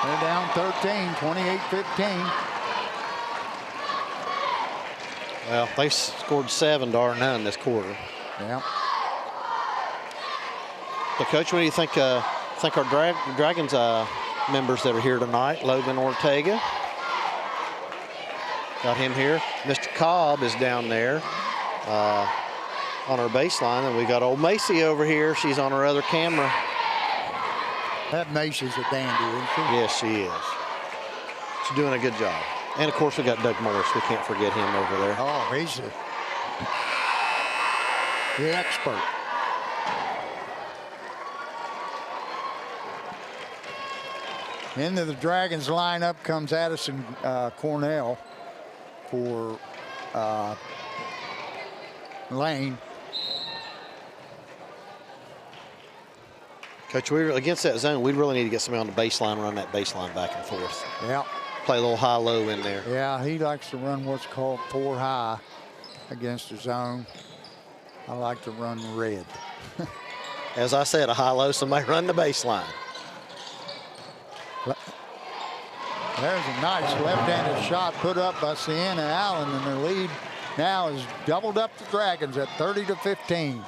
They're down 13, 28-15. Well, they scored 7 to our 9 this quarter. Yeah. So, Coach, what do you think? Our Dragons members that are here tonight? Logan Ortega. Got him here. Mr. Cobb is down there on our baseline, and we got old Macy over here. She's on our other camera. That Macy's a dandy, isn't she? Yes, she is. She's doing a good job. And, of course, we got Doug Morris. We can't forget him over there. Oh, he's the expert. Into the Dragons lineup comes Addison Cornell for Lane. Coach, against that zone, we really need to get somebody on the baseline, run that baseline back and forth. Yeah. Play a little high-low in there. Yeah, he likes to run what's called 4 high against the zone. I like to run red. As I said, a high-low, somebody run the baseline. There's a nice left-handed shot put up by Sienna Allen, and their lead now is doubled up the Dragons at 30-15.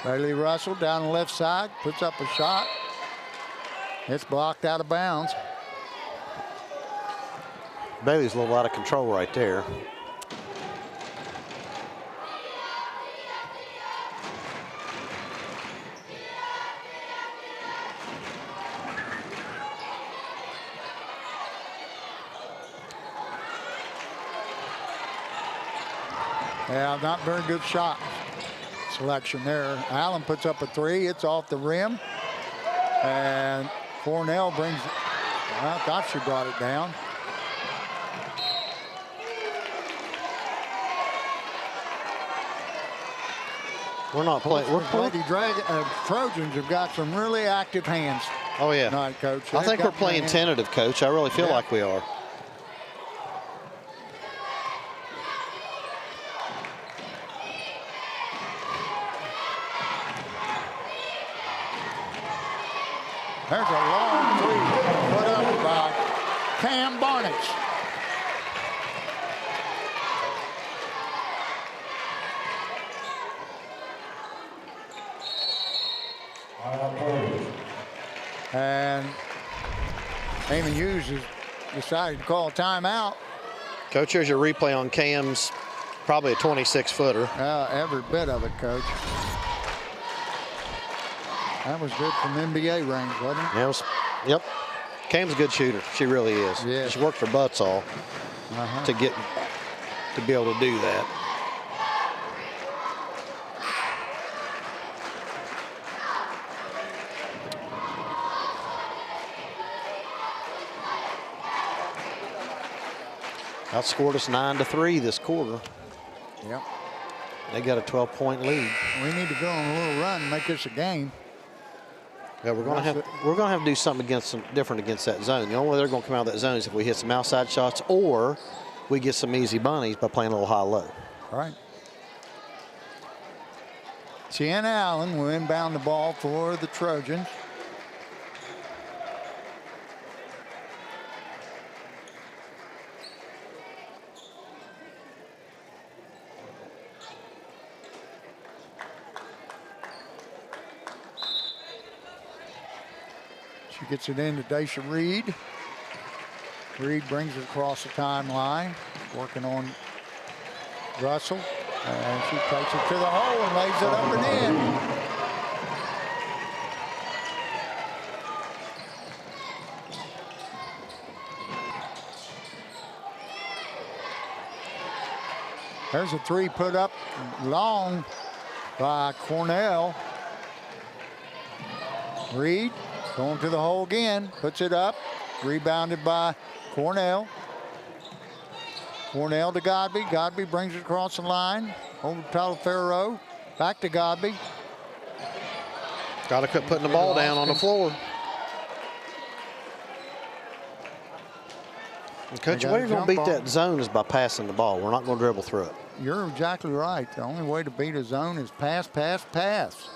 Bailey Russell down the left side, puts up a shot. It's blocked out of bounds. Bailey's a little out of control right there. Yeah, not very good shot selection there. Allen puts up a 3. It's off the rim. And Cornell brings, I thought she brought it down. We're not playing. Lady Trojans have got some really active hands. Oh, yeah. Tonight, Coach. I think we're playing tentative, Coach. I really feel like we are. There's a long 3 put up by Cam Barnett. And Eamon Hughes has decided to call a timeout. Coach, here's your replay on Cam's, probably a 26-footer. Every bit of it, Coach. That was good from NBA range, wasn't it? Yep. Cam's a good shooter. She really is. Yeah. She worked her butts off to be able to do that. Outscored us 9-3 this quarter. Yep. They got a 12-point lead. We need to go on a little run and make this a game. Yeah, we're gonna have to do something different against that zone. The only way they're gonna come out of that zone is if we hit some outside shots or we get some easy bunnies by playing a little high-low. All right. Sienna Allen will inbound the ball for the Trojans. She gets it into Daisha Reed. Reed brings it across the timeline, working on Russell. And she takes it to the hole and lays it up and in. There's a three put up long by Cornell. Reed going to the hole again, puts it up, rebounded by Cornell. Cornell to Godby. Godby brings it across the line. Over to Talifero. Back to Godby. Got to quit putting the ball down on the floor. And Coach, the way you're going to beat that zone is by passing the ball. We're not going to dribble through it. You're exactly right. The only way to beat a zone is pass, pass, pass.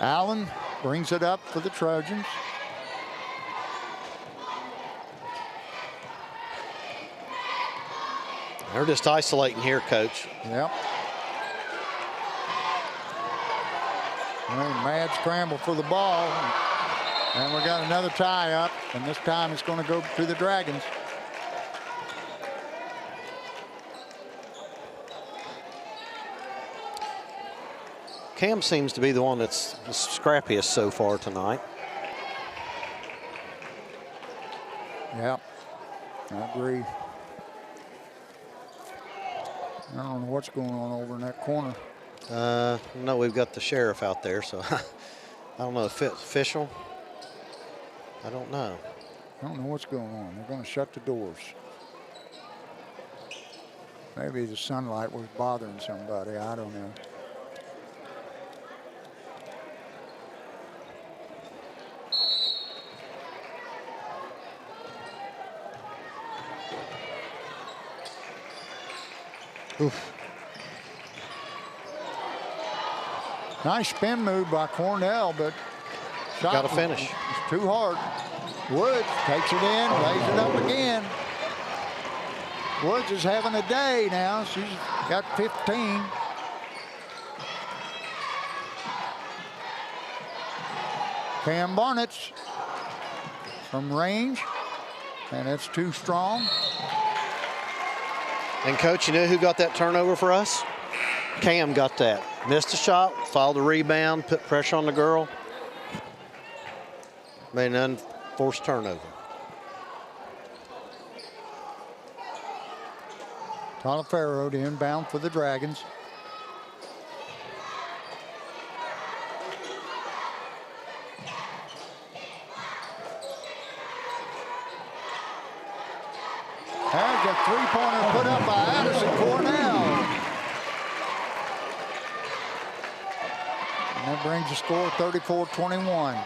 Allen brings it up for the Trojans. They're just isolating here, Coach. Yep. Mad scramble for the ball. And we got another tie up, and this time it's going to go to the Dragons. Cam seems to be the one that's the scrappiest so far tonight. Yep, I agree. I don't know what's going on over in that corner. No, we've got the sheriff out there, so I don't know if it's official. I don't know. I don't know what's going on. They're going to shut the doors. Maybe the sunlight was bothering somebody. I don't know. Oof. Nice spin move by Cornell, but shot got to finish. It's too hard. Woods takes it in, lays it up again. Woods is having a day now. She's got 15. Cam Barnett's from range, and it's too strong. And Coach, you know who got that turnover for us? Cam got that. Missed a shot, fouled the rebound, put pressure on the girl. Made an unforced turnover. Talifero to inbound for the Dragons. There's a three-pointer put up by Addison Cornell. And that brings the score 34-21.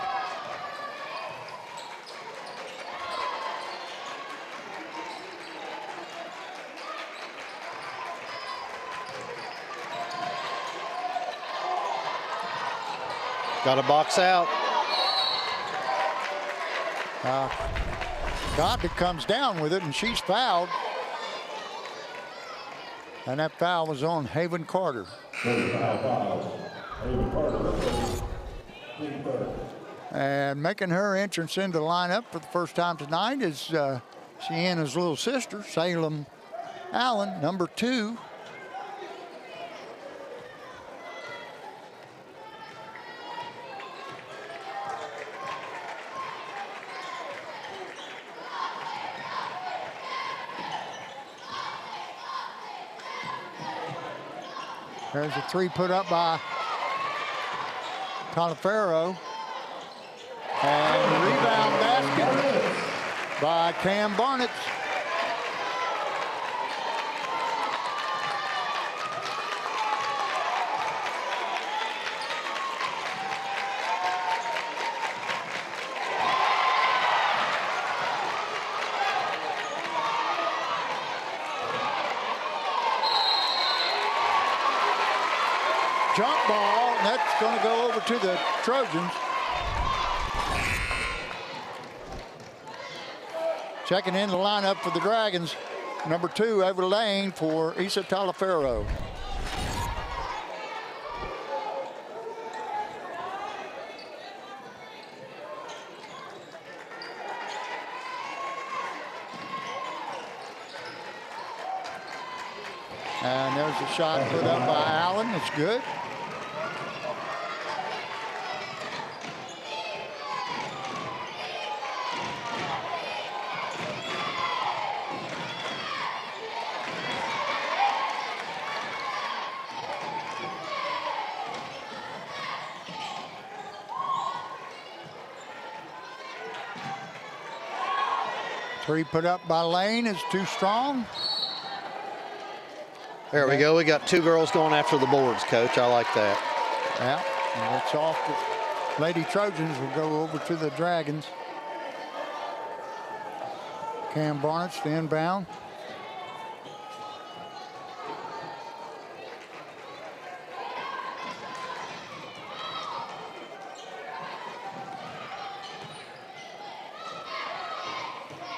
Got a box out. Godby comes down with it, and she's fouled. And that foul was on Haven Carter. And making her entrance into the lineup for the first time tonight is Sienna's little sister, Salem Allen, number 2. There's a three put up by Talifero. And the rebound basket by Cam Barnett. Jump ball, and that's going to go over to the Trojans. Checking in the lineup for the Dragons, number 2, Eva Lane for Isa Talifero. And there's a shot put up by Allen. It's good. Three put up by Lane is too strong. There we go. We got two girls going after the boards, Coach. I like that. Yeah, and it's off. The Lady Trojans will go over to the Dragons. Cam Barnett's the inbound.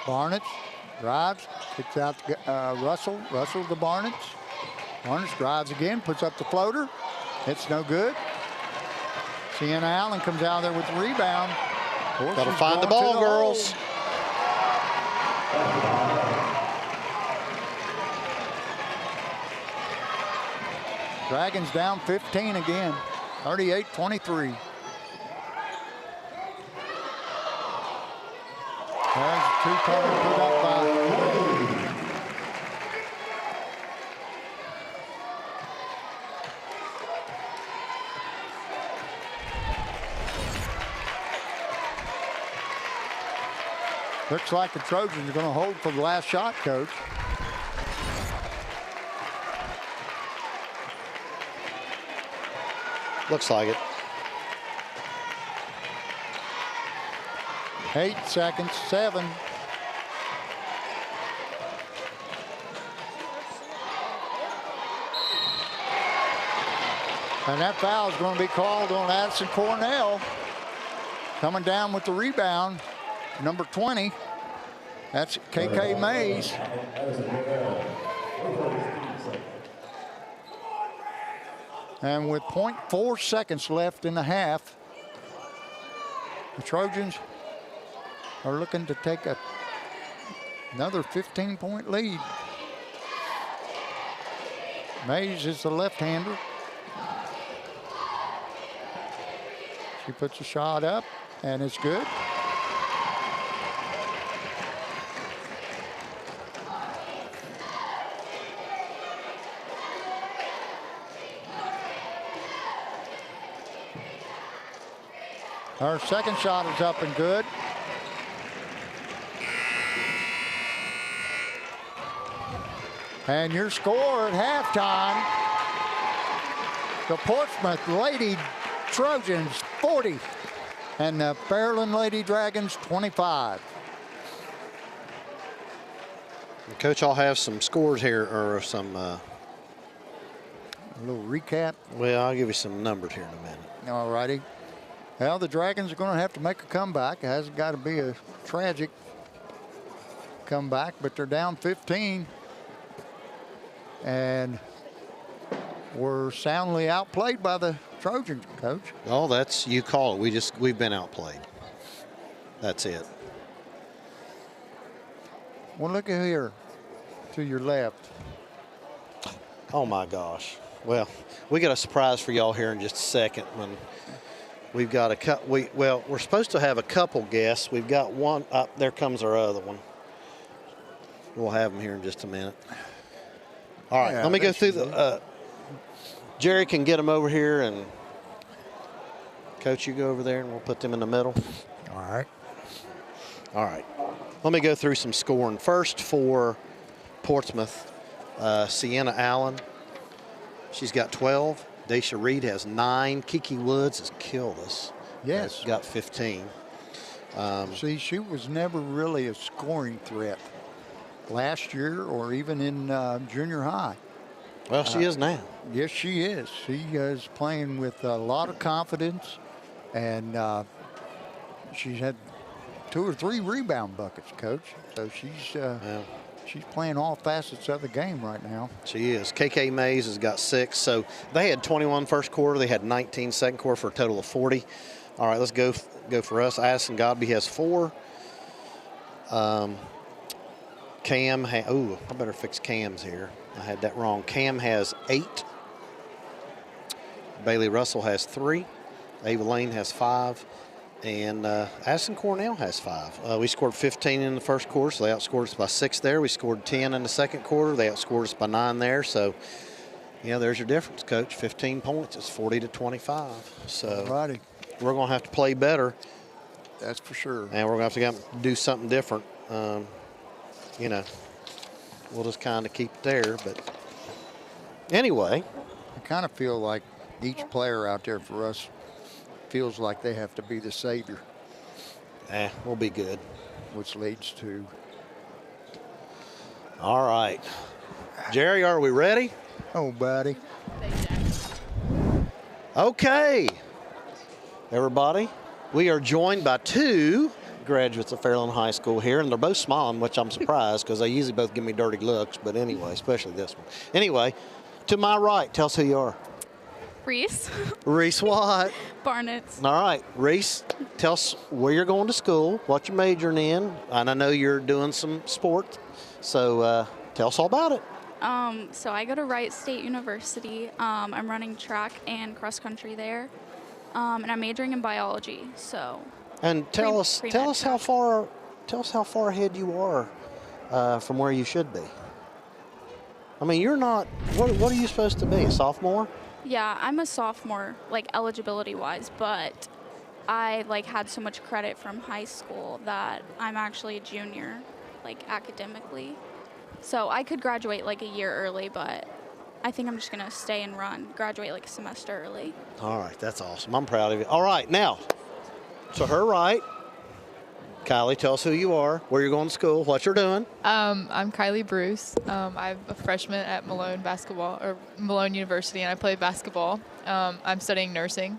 Barnett drives, kicks out to Russell. Russell to Barnett. Barnett drives again, puts up the floater. It's no good. Sienna Allen comes out there with the rebound. Got to find the ball, girls. Dragons down 15 again, 38-23. There's a two-pointer put up by looks like the Trojans are going to hold for the last shot, Coach. Looks like it. 8 seconds, 7. And that foul is going to be called on Addison Cornell. Coming down with the rebound, number 20. That's KK Mays. And with 0.4 seconds left in the half, the Trojans are looking to take another 15-point lead. Mays is the left-hander. She puts a shot up, and it's good. Our second shot is up and good. And your score at halftime, the Portsmouth Lady Trojans 40 and the Fairland Lady Dragons 25. Coach, I'll have some scores here, or some, a little recap. well, I'll give you some numbers here in a minute. All righty. Well, the Dragons are going to have to make a comeback. It hasn't got to be a tragic comeback, but they're down 15. And we're soundly outplayed by the Trojans, Coach. Oh, that's, you call it. We've been outplayed. That's it. Well, look at here to your left. Oh my gosh. Well, we got a surprise for y'all here in just a second. When we've got we're supposed to have a couple guests. We've got one up. There comes our other one. We'll have them here in just a minute. All right, Yeah, let me go through the. Jerry can get them over here, and Coach, you go over there, and we'll put them in the middle. All right. All right. Let me go through some scoring. First for Portsmouth, Sienna Allen. She's got 12. Daisha Reed has 9. Kiki Woods has killed us. Yes. Got 15. See, she was never really a scoring threat last year or even in junior high. Well, she is now. Yes, she is. She is playing with a lot of confidence, and she's had 2 or 3 rebound buckets, Coach. So she's playing all facets of the game right now. She is. KK Mays has got 6. So they had 21 first quarter. They had 19 second quarter for a total of 40. All right, let's go for us. Addison Godby has 4. Cam, I better fix Cam's here. I had that wrong. Cam has 8. Bailey Russell has 3. Ava Lane has 5. And Addison Cornell has 5. We scored 15 in the first quarter, so they outscored us by 6 there. We scored 10 in the second quarter. They outscored us by 9 there. So, there's your difference, Coach. 15 points. It's 40-25. So Righty. we're going to have to play better. That's for sure. And we're going to have to do something different. you know, we'll just kind of keep it there. But anyway, I kind of feel like each player out there for us feels like they have to be the savior, we'll be good. which leads to All right. Jerry, are we ready? oh, buddy. Okay. Everybody, we are joined by two graduates of Fairland High School here, and they're both smiling, which I'm surprised because they usually both give me dirty looks, but anyway, especially this one. Anyway, to my right, tell us who you are. Reese. Reese what? Barnett. All right, Reese, tell us where you're going to school, what you're majoring in, and I know you're doing some sport, so tell us all about it. So I go to Wright State University. I'm running track and cross country there, and I'm majoring in biology. So. And tell us how far ahead you are from where you should be. I mean, you're not. What are you supposed to be? A sophomore? Yeah, I'm a sophomore, like eligibility-wise, but I had so much credit from high school that I'm actually a junior, academically. So I could graduate a year early, but I think I'm just gonna stay and graduate a semester early. All right, that's awesome. I'm proud of you. All right, now, to her right, Kylie, tell us who you are, where you're going to school, what you're doing. I'm Kylie Bruce. I'm a freshman at Malone University, and I play basketball. I'm studying nursing.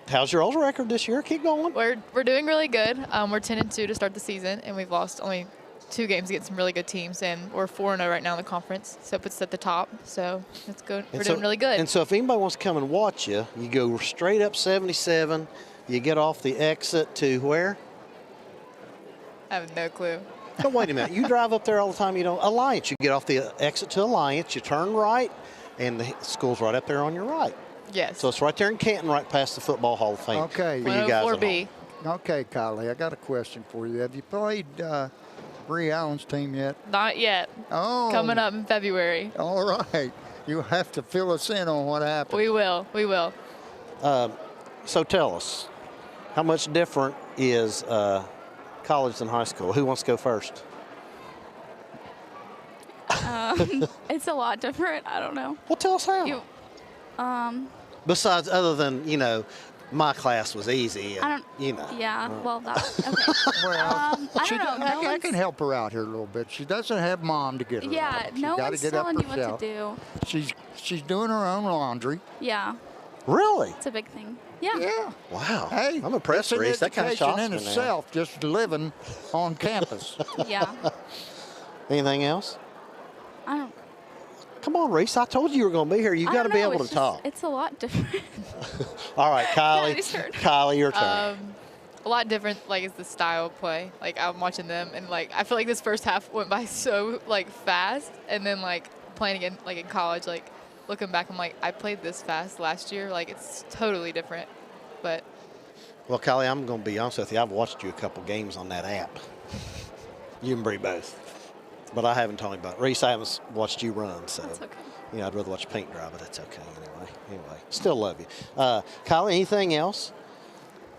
How's your old record this year? Keep going. We're doing really good. We're 10-2 to start the season, and we've lost only 2 games against some really good teams, and we're 4-0 right now in the conference, so it puts us at the top. So that's good. We're doing really good. And so if anybody wants to come and watch you, you go straight up 77. You get off the exit to where? I have no clue. No, wait a minute. You drive up there all the time. You don't. Alliance. You get off the exit to Alliance. You turn right, and the school's right up there on your right. Yes. So it's right there in Canton, right past the Football Hall of Fame. Okay. For you guys at 104B. home. Okay, Kylie, I got a question for you. Have you played Bree Allen's team yet? Not yet. Oh. Coming up in February. All right. You have to fill us in on what happened. We will. We will. So tell us, how much different is college than high school? Who wants to go first? It's a lot different. I don't know. Well, tell us how. Besides, other than, my class was easy. And, Yeah, well, that, okay. Well, I don't know. I can help her out here a little bit. She doesn't have mom to get her Yeah, out. She's no gotta one's get up telling you what herself. to do. She's doing her own laundry. Yeah, Really? it's a big thing. Yeah. Yeah. Wow. Hey, I'm impressed, it's an Reese. That kind of education shocks in me now. itself, just living on campus. Yeah. Anything else? I don't. Come on, Reese. I told you were going to be here. You I got to don't be know, able to it's talk. It's a lot different. All right, Kylie. Daddy's turn. Kylie, your turn. A lot different, is the style of play. I'm watching them, and I feel like this first half went by so fast, and then playing again in college, looking back, I'm I played this fast last year. It's totally different, but. Well, Kylie, I'm going to be honest with you. I've watched you a couple games on that app. You and Bree both. But I haven't told anybody. Reese, I haven't watched you run, so. That's okay. I'd rather watch paint dry, but that's okay anyway. Still love you. Kylie, anything else?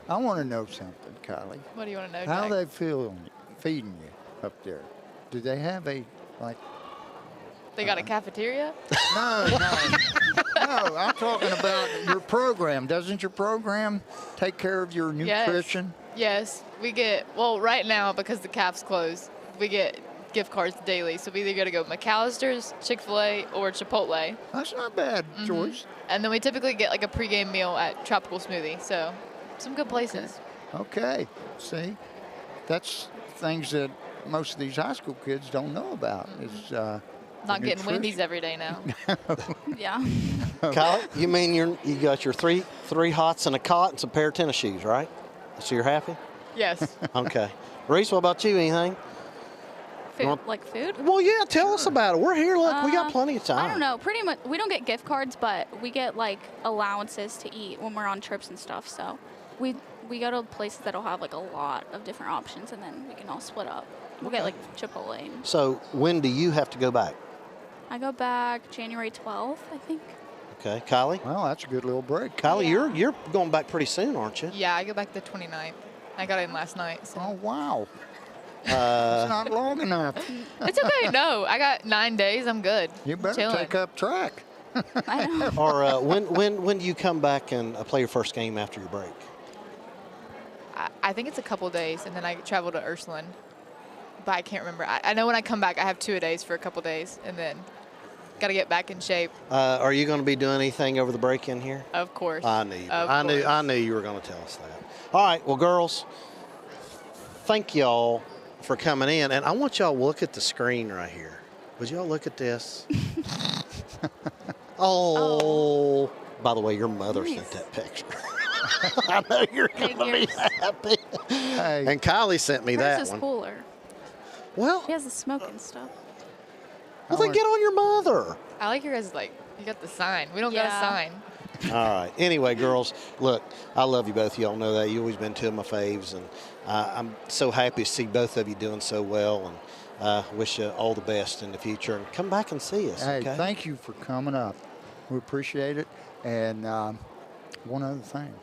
I want to know something, Kylie. What do you want to know, How Jack? they feeding you up there? Do they have a They got a cafeteria? No, no, I'm talking about your program. Doesn't your program take care of your nutrition? Yes. We get, right now, because the cafe's closed, we get gift cards daily. So we either got to go McAllister's, Chick-fil-A, or Chipotle. That's not a bad choice. And then we typically get a pregame meal at Tropical Smoothie. So some good places. Okay. See, that's things that most of these high school kids don't know about. Is Not getting nutrition. Wendy's every day now. Yeah. Kylie, you mean you got your three hots and a cot and some pair of tennis shoes, right? So you're happy? Yes. Okay. Reese, what about you? Anything? Food, food? Well, yeah, tell us about it. We're here. Look, we got plenty of time. I don't know. Pretty much, we don't get gift cards, but we get allowances to eat when we're on trips and stuff. So we go to places that'll have a lot of different options, and then we can all split up. We'll get Chipotle. And So when do you have to go back? I go back January 12th, I think. Okay, Kylie. Well, that's a good little break. Kylie, Yeah. you're going back pretty soon, aren't you? Yeah, I go back the 29th. I got in last night. So. Oh, wow. It's not long enough. It's okay. No, I got 9 days. I'm good. You better Chilling. take up track. I know. Or when do you come back and play your first game after your break? I think it's a couple days, and then I travel to Ursuline. But I can't remember. I know when I come back, I have 2-a-days for a couple days, and then got to get back in shape. Are you going to be doing anything over the break in here? Of course. I knew you. Of I course. knew you were going to tell us that. All right, well, girls, thank y'all for coming in, and I want y'all to look at the screen right here. Would y'all look at this? Oh. By the way, your mother sent that picture. I know you're going to be happy. Hey. And Kylie sent me Hers that is one. cooler. Well, He has the smoking stuff. then get on your mother. I like your guys, like, you got the sign. We don't got a Yeah. sign. All right. Anyway, girls, look, I love you both. Y'all know that. You've always been two of my faves, and I'm so happy to see both of you doing so well, and wish you all the best in the future. And come back and see us. Hey, Okay? thank you for coming up. We appreciate it. And one other thing.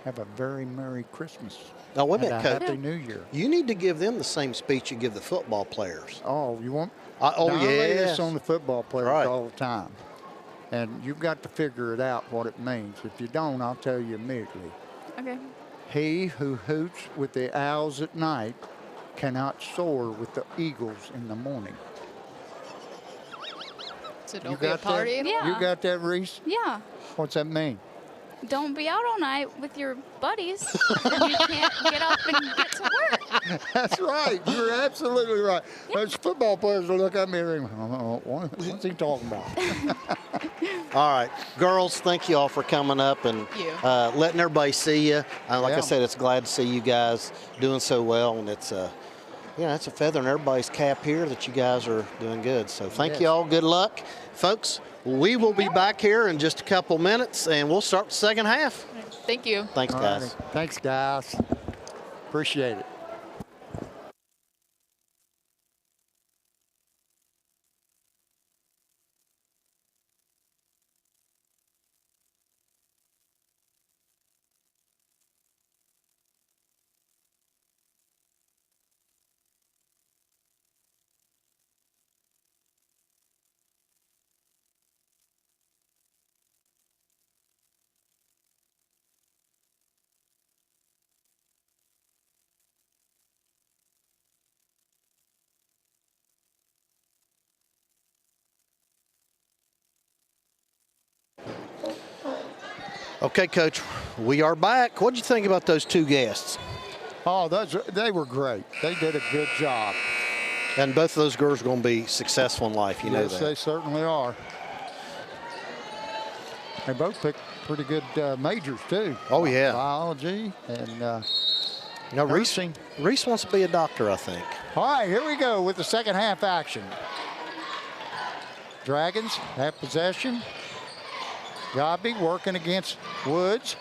Have a very Merry Christmas. Now, wait a and minute, a Coach. Happy New Year. You need to give them the same speech you give the football players. Oh, you want? Oh, Now, I lay yes. this on the football players Right. all the time. And you've got to figure it out what it means. If you don't, I'll tell you immediately. Okay. He who hoots with the owls at night cannot soar with the eagles in the morning. So You don't be a got that? party animal. Yeah. You got that, Reese? Yeah. What's that mean? Don't be out all night with your buddies if you can't get up and get to work. That's right. You're absolutely right. Those football players will look at me and think, what's he talking about? All right. Girls, thank you all for coming up and Thank you. letting everybody see you. Like I Yeah. said, it's glad to see you guys doing so well, and it's it's a feather in everybody's cap here that you guys are doing good. So thank Yes. you all. Good luck. Folks, we will be back here in just a couple minutes, and we'll start the second half. Thank you. Thanks, All guys. righty. Thanks, guys. Appreciate it. Okay, Coach, we are back. What did you think about those two guests? Oh, they were great. They did a good job. And both of those girls are going to be successful in life. You know Yes, that. they certainly are. They both picked pretty good majors, too. Oh, yeah. Biology and Reese nursing. wants to be a doctor, I think. All right, here we go with the second half action. Dragons have possession. Godby working against Woods.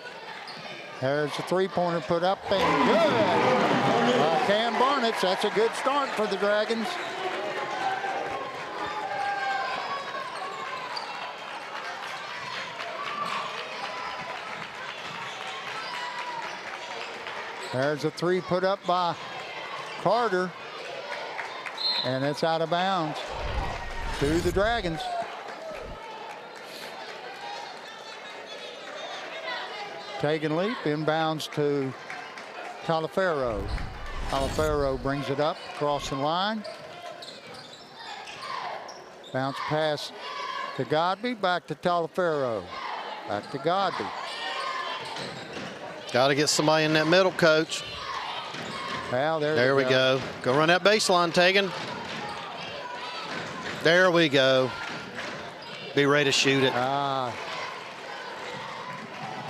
There's a three-pointer put up and good. Cam Barnett's, that's a good start for the Dragons. There's a three put up by Carter. And it's out of bounds to the Dragons. Taking leap, inbounds to Talaferro. Talaferro brings it up, across the line. Bounce pass to Godby, back to Talaferro. Back to Godby. Got to get somebody in that middle, Coach. Well, There we go. Go run that baseline, Tegan. There we go. Be ready to shoot it.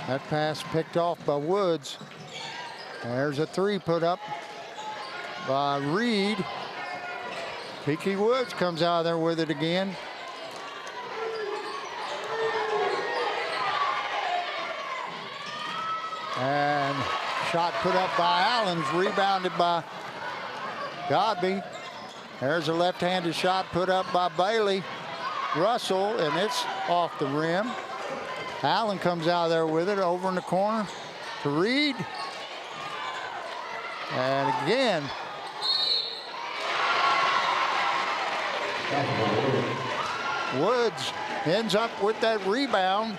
That pass picked off by Woods. There's a three put up by Reed. Kiki Woods comes out of there with it again. And shot put up by Allen's, rebounded by Godby. There's a left-handed shot put up by Bailey Russell, and it's off the rim. Allen comes out of there with it over in the corner to Reed. And again, Woods ends up with that rebound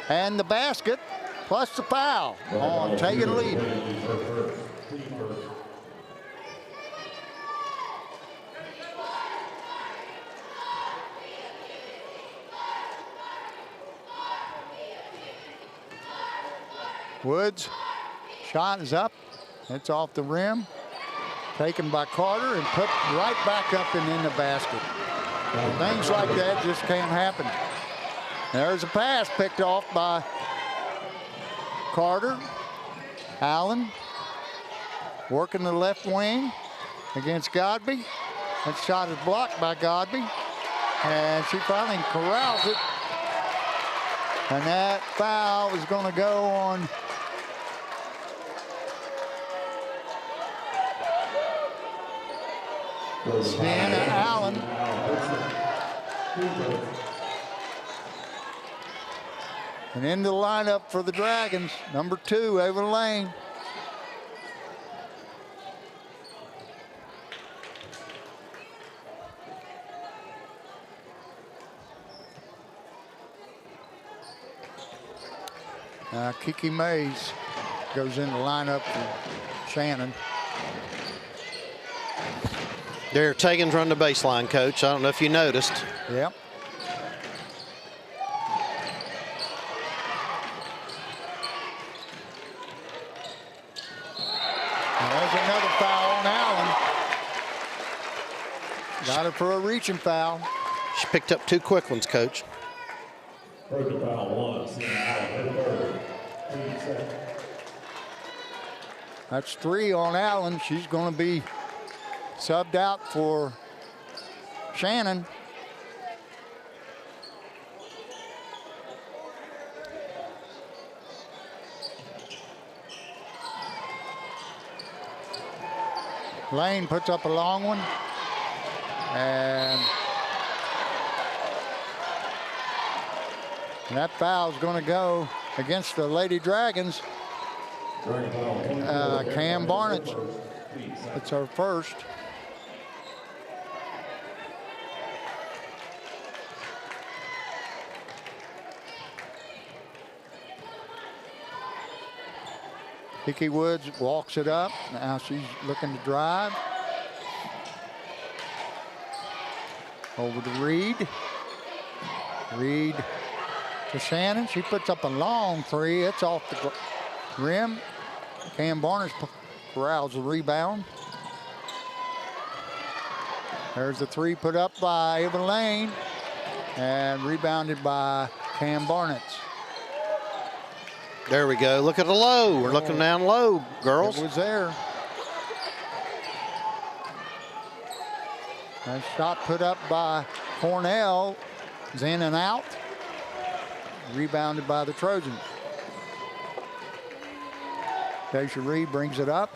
and the basket, plus the foul on Tegan Lee. Woods, shot is up. It's off the rim. Taken by Carter and put right back up and in the basket. Things like that just can't happen. There's a pass picked off by Carter. Allen working the left wing against Godby. That shot is blocked by Godby. And she finally corrals it. And that foul is going to go on Sienna Allen. And into the lineup for the Dragons, number 2, Ava Lane. Kiki Mays goes in the lineup for Shannon. They're taking from the baseline, Coach. I don't know if you noticed. Yep. And there's another foul on Allen. Got her for a reaching foul. She picked up 2 quick ones, Coach. Personal foul 1, Sienna Allen, her third. That's 3 on Allen. She's going to be subbed out for Shannon. Lane puts up a long one. And that foul is going to go against the Lady Dragons. Cam Barnett. It's her first. Hickey Woods walks it up. Now she's looking to drive. Over to Reed. Reed to Shannon. She puts up a long 3. It's off the rim. Cam Barnes corrals the rebound. There's the 3 put up by Ava Lane and rebounded by Cam Barnett. There we go. Look at the low. We're looking down low, girls. It was there. That shot put up by Cornell is in and out. Rebounded by the Trojans. Daisha Reed brings it up.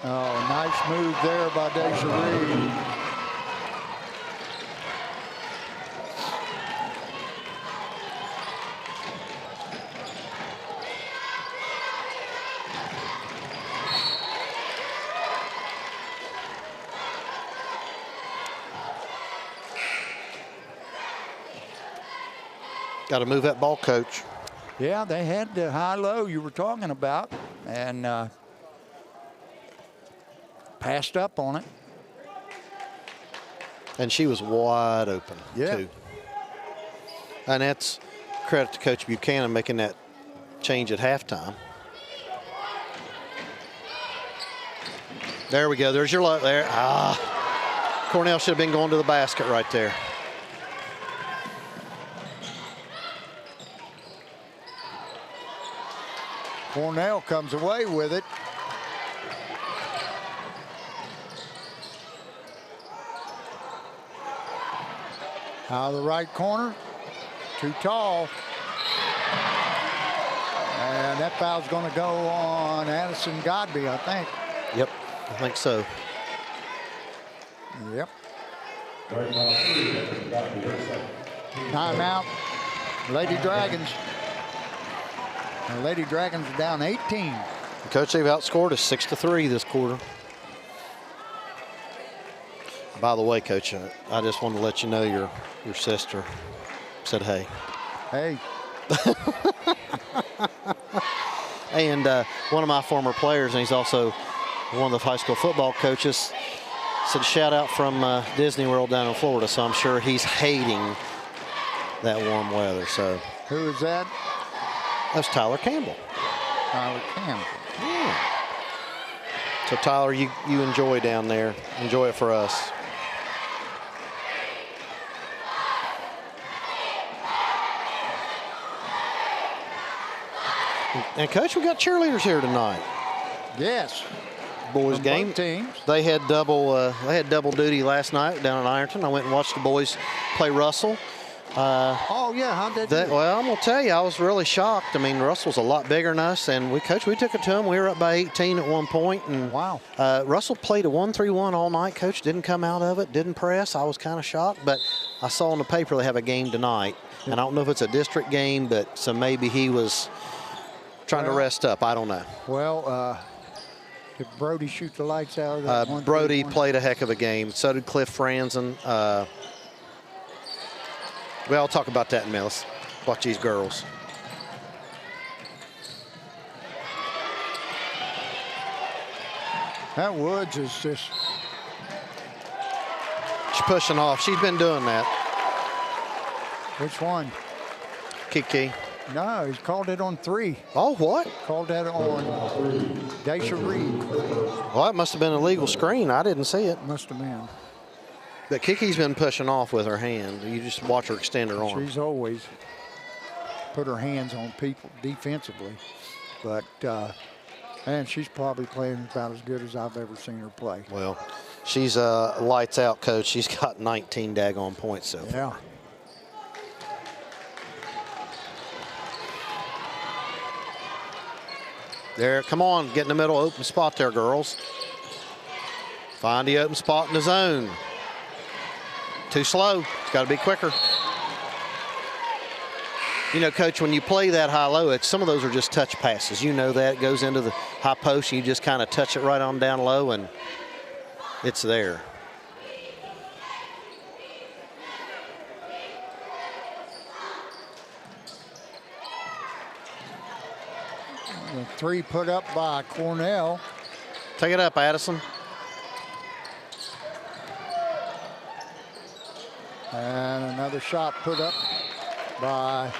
Oh, nice move there by Daisha Reed. Got to move that ball, Coach. Yeah, they had the high-low you were talking about and passed up on it. And she was wide open, Yeah. too. And that's credit to Coach Buchanan making that change at halftime. There we go. There's your low there. Cornell should have been going to the basket right there. Cornell comes away with it. Out of the right corner, too tall. And that foul's going to go on Addison Godby, I think. Yep, I think so. Yep. Timeout, Lady Dragons. The Lady Dragons are down 18. Coach, they've outscored us 6-3 this quarter. By the way, Coach, I just wanted to let you know your sister said hey. Hey. And one of my former players, and he's also one of the high school football coaches, said shout out from Disney World down in Florida. So I'm sure he's hating that warm weather. So Who is that? that's Tyler Campbell. Tyler Campbell. Yeah. So Tyler, you enjoy down there. Enjoy it for us. And Coach, we got cheerleaders here tonight. Yes. Boys From game. both teams. They had double duty last night down in Ironton. I went and watched the boys play Russell. Oh yeah, how did you? Well, I'm gonna tell you, I was really shocked. I mean, Russell's a lot bigger than us, and we took it to them. We were up by 18 at one point, and Wow. Russell played a 1-3-1 all night. Coach didn't come out of it, didn't press. I was kind of shocked, but I saw in the paper they have a game tonight, and I don't know if it's a district game, but so maybe he was trying to rest up. I don't know. Well, did Brody shoot the lights out of that one? Brody played a heck of a game. So did Cliff Franzen. Well, I'll talk about that in a minute. Let's watch these girls. That Woods is just. She's pushing off. She's been doing that. Which one? Kiki. No, he's called it on 3. Oh, what? Called that on Daisha Reed. Well, that must have been a legal screen. I didn't see it. Must have been. But Kiki's been pushing off with her hand. You just watch her extend her arm. She's always put her hands on people defensively. But, and she's probably playing about as good as I've ever seen her play. Well, she's lights out, Coach. She's got 19 daggone points so far. Yeah. There, come on, get in the middle, open spot there, girls. Find the open spot in the zone. Too slow, it's gotta be quicker. You know, Coach, when you play that high-low, some of those are just touch passes. You know that, it goes into the high post, and you just kind of touch it right on down low, and it's there. The 3 put up by Cornell. Take it up, Addison. And another shot put up by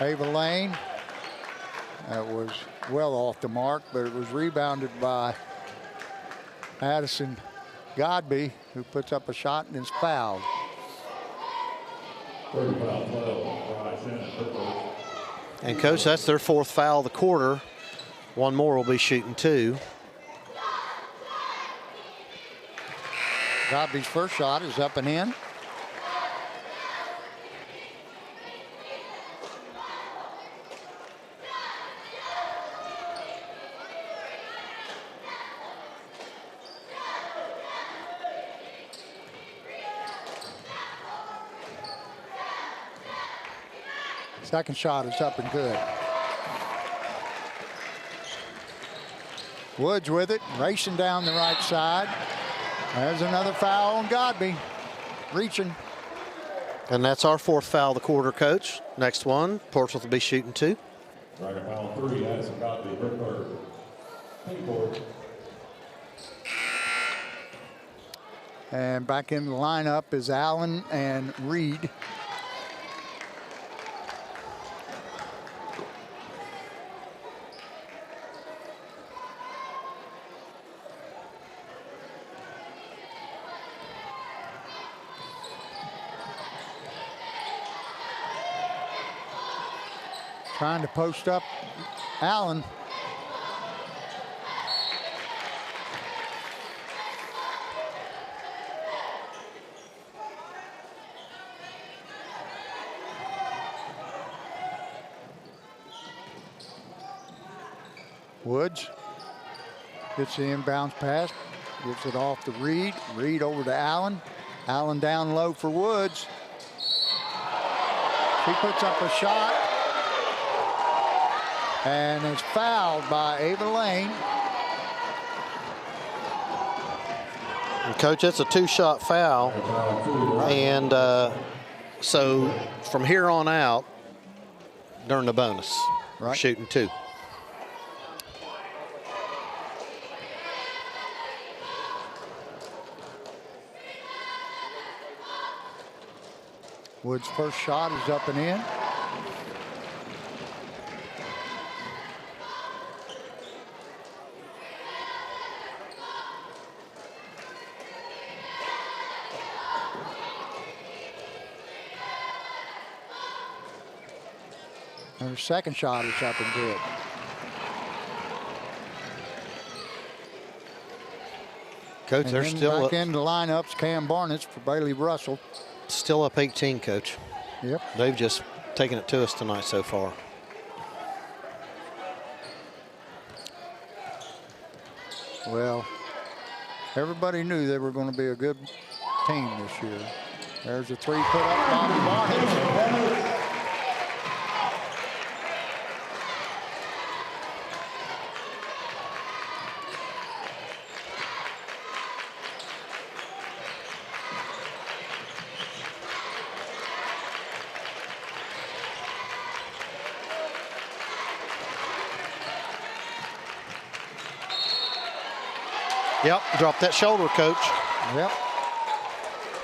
Ava Lane. That was well off the mark, but it was rebounded by Addison Godby, who puts up a shot and is fouled. 30 foul 12 by Shannon Purple. And, Coach, that's their 4th foul of the quarter. One more will be shooting 2. Godby's first shot is up and in. Second shot is up and good. Woods with it, racing down the right side. There's another foul on Godby, reaching. And that's our 4th foul of the quarter, Coach. Next one, Portsmouth will be shooting 2. Dragon foul 3, Addison Godby, her third. Team board. And back in the lineup is Allen and Reed. Trying to post up Allen. Woods gets the inbounds pass, gets it off to Reed. Reed over to Allen. Allen down low for Woods. He puts up a shot. And it's fouled by Ava Lane. And Coach, that's a 2-shot foul. And so from here on out, during the bonus, we're shooting 2. Wood's first shot is up and in. And her second shot is up and good. Coach, And they're then still back up, in the lineups, Cam Barnett's for Bailey Russell. still up 18, Coach. Yep. They've just taken it to us tonight so far. Well, everybody knew they were going to be a good team this year. There's a 3 put up by Barnett. Yep, drop that shoulder, Coach. Yep.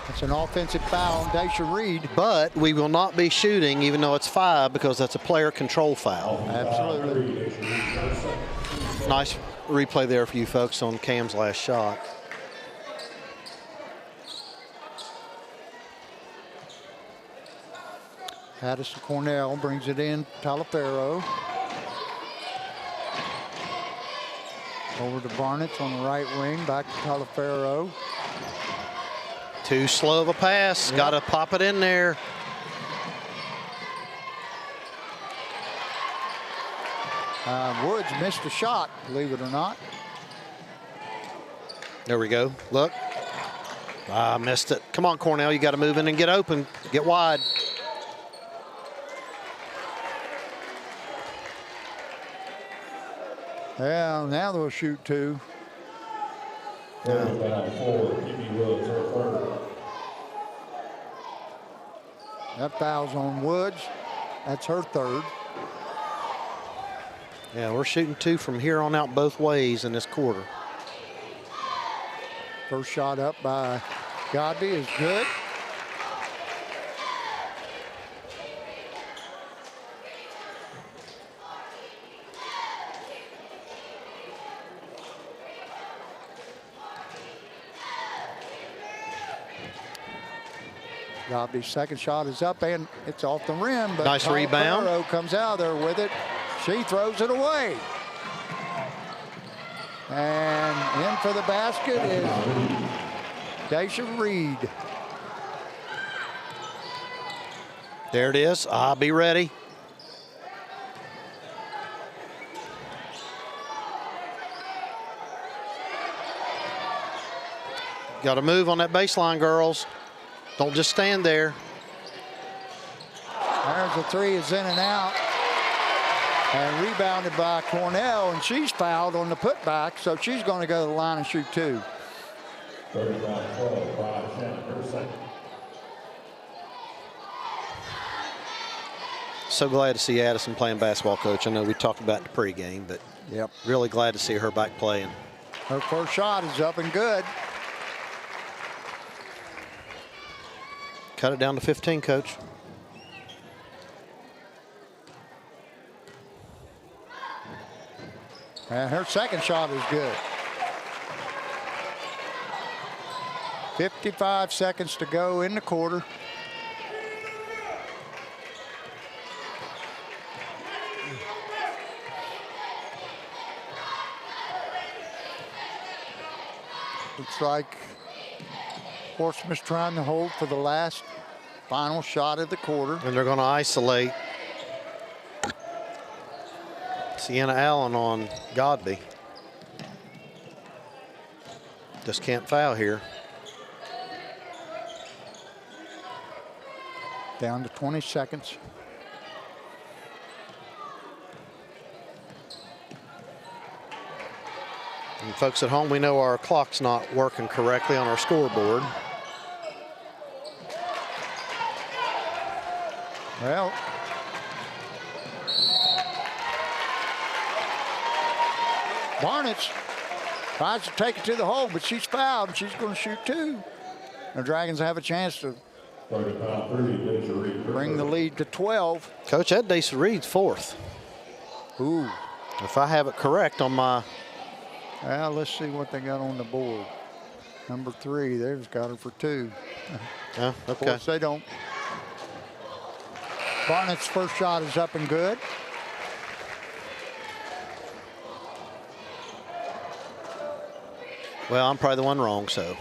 It's an offensive foul on Daisha Reed. But we will not be shooting, even though it's 5, because that's a player control foul. Absolutely. Nice replay there for you folks on Cam's last shot. Addison Cornell brings it in. Talifero. Over to Barnett on the right wing. Back to Talifero. Too slow of a pass. Yep. Got to pop it in there. Woods missed a shot, believe it or not. There we go. Look. Ah, missed it. Come on, Cornell. You got to move in and get open. Get wide. Yeah, now they'll shoot 2. Third foul for Kimmy Woods, her third. That foul's on Woods. That's her 3rd. Yeah, we're shooting 2 from here on out both ways in this quarter. First shot up by Godby is good. Godby's second shot is up and it's off the rim. But Nice rebound. Talifero comes out there with it. She throws it away. And in for the basket is Daisha Reed. There it is. I'll be ready. Got to move on that baseline, girls. Don't just stand there. There's a 3 is in and out. And rebounded by Cornell, and she's fouled on the putback, so she's going to go to the line and shoot 2. 35-12 by Shannon, her second. So glad to see Addison playing basketball, Coach. I know we talked about it in the pregame, but Yep. really glad to see her back playing. Her first shot is up and good. Cut it down to 15, Coach. And her second shot is good. 55 seconds to go in the quarter. Looks like Portsmouth's trying to hold for the last final shot of the quarter. And they're going to isolate Sienna Allen on Godby. Just can't foul here. Down to 20 seconds. And folks at home, we know our clock's not working correctly on our scoreboard. Well, Barnett's tries to take it to the hole, but she's fouled, and she's going to shoot 2. The Dragons have a chance to bring the lead to 12. Coach, that Daisy Reed's 4th. Ooh. If I have it correct on my... Well, let's see what they got on the board. Number 3, they've got her for 2. Oh, Of okay. course, they don't. Barnett's first shot is up and good. Well, I'm probably the one wrong, so.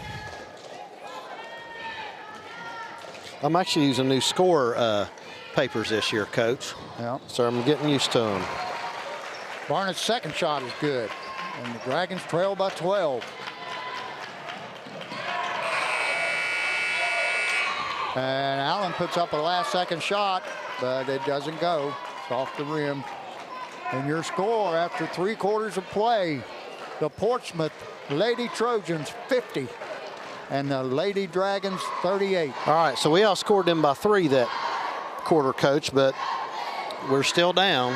I'm actually using new score papers this year, Coach. Yeah. So I'm getting used to them. Barnett's second shot is good. And the Dragons trail by 12. And Allen puts up a last-second shot, but it doesn't go. It's off the rim. And your score after 3 quarters of play, the Portsmouth Lady Trojans 50 and the Lady Dragons 38. All right, so we outscored them by 3 that quarter, Coach, but we're still down.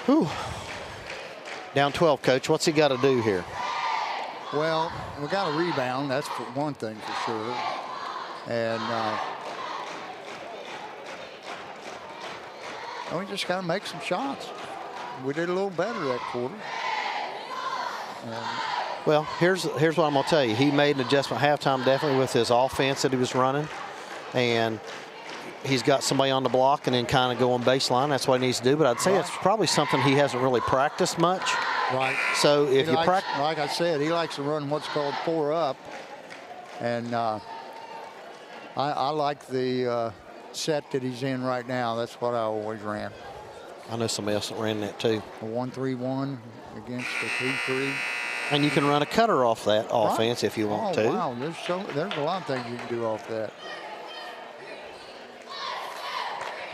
Whew. Down 12, Coach. What's he got to do here? Well, we got a rebound. That's for one thing for sure. And we just got to make some shots. We did a little better that quarter. Well, here's what I'm going to tell you. He made an adjustment halftime definitely with his offense that he was running. And he's got somebody on the block and then kind of going baseline. That's what he needs to do. But I'd say it's probably something he hasn't really practiced much. Right. So if you practice, like I said, he likes to run what's called 4 up. And I like the set that he's in right now. That's what I always ran. I know somebody else that ran that too. A 1-3-1 against the 2-3. And you can run a cutter off that offense if you want to. Wow, there's a lot of things you can do off that.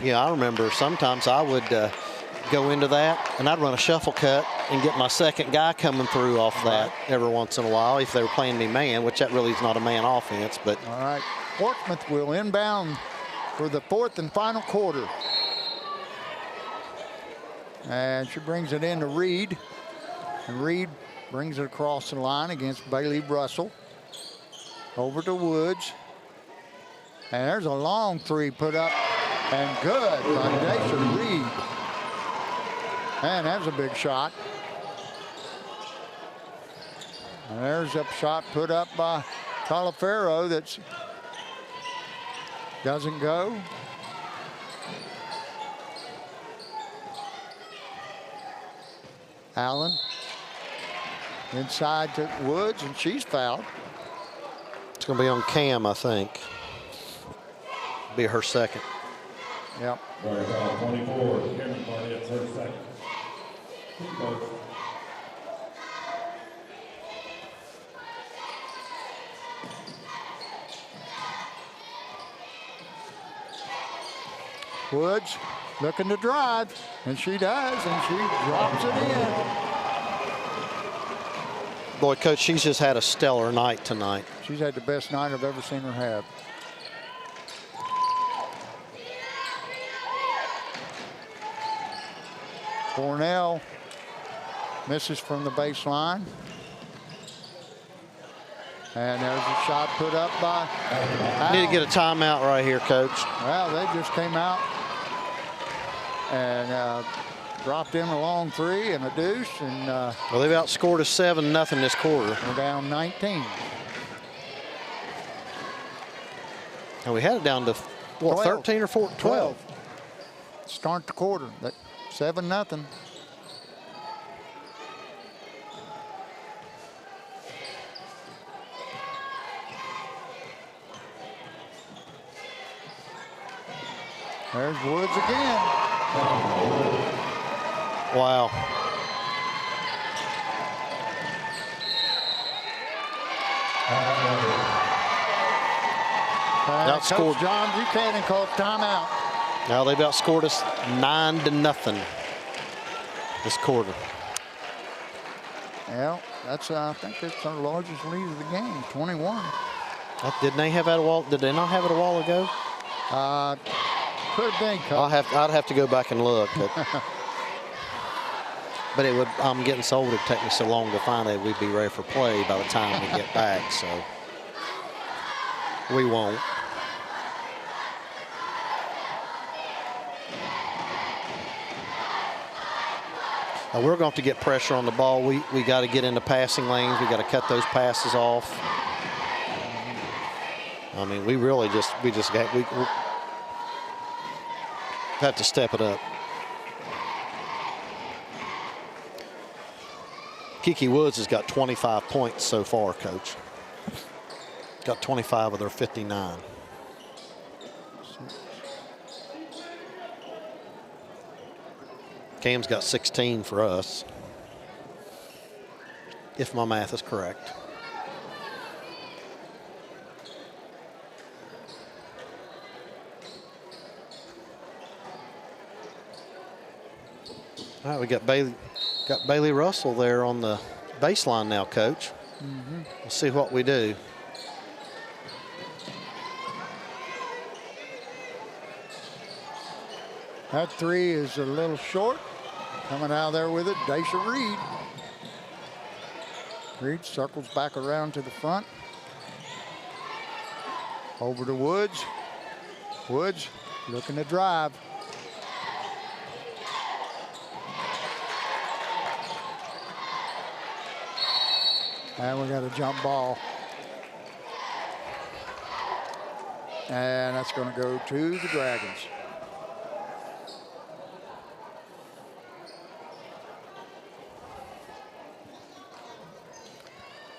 Yeah, I remember sometimes I would go into that and I'd run a shuffle cut and get my second guy coming through off that every once in a while if they were playing me man, which that really is not a man offense. But all right, Portsmouth will inbound for the 4th and final quarter. And she brings it in to Reed. And Reed brings it across the line against Bailey Russell. Over to Woods. And there's a long 3 put up and good by Daisy Reed. And that's a big shot. And there's a shot put up by Talafero that doesn't go. Allen inside to Woods, and she's fouled. it's going to be on Cam, I think. Be her second. Yep. Guard foul 24, Cameron Barnett's her second. Team coach. Woods looking to drive, and she does, and she drops it in. Boy, Coach, she's just had a stellar night tonight. She's had the best night I've ever seen her have. Cornell misses from the baseline. And there's a shot put up by Al. Need to get a timeout right here, Coach. Well, they just came out and dropped in a long 3 and a deuce, and Well, they've outscored us 7-0 this quarter. we're down 19. And we had it down to, what, 12. 13 or 14? 12. Start the quarter. 7-0. There's Woods again. Wow. Outscored. Coach John Buchanan called timeout. Now they've outscored us 9-0. this quarter. Well, that's I think that's our largest lead of the game, 21. Didn't they have that a while? Did they not have it a while ago? Could have been. I'd have to go back and look. But it would. I'm getting so old. It'd take me so long to find that we'd be ready for play by the time we get back. So we won't. We're going to have to get pressure on the ball. We got to get into passing lanes. We got to cut those passes off. I mean, we have to step it up. Kiki Woods has got 25 points so far, Coach. Got 25 of their 59. Cam's got 16 for us, if my math is correct. All right, we got Bailey Russell there on the baseline now, Coach. We'll see what we do. That three is a little short. Coming out there with it, Daisha Reed. Reed circles back around to the front. Over to Woods. Woods looking to drive. And we got a jump ball. And that's going to go to the Dragons.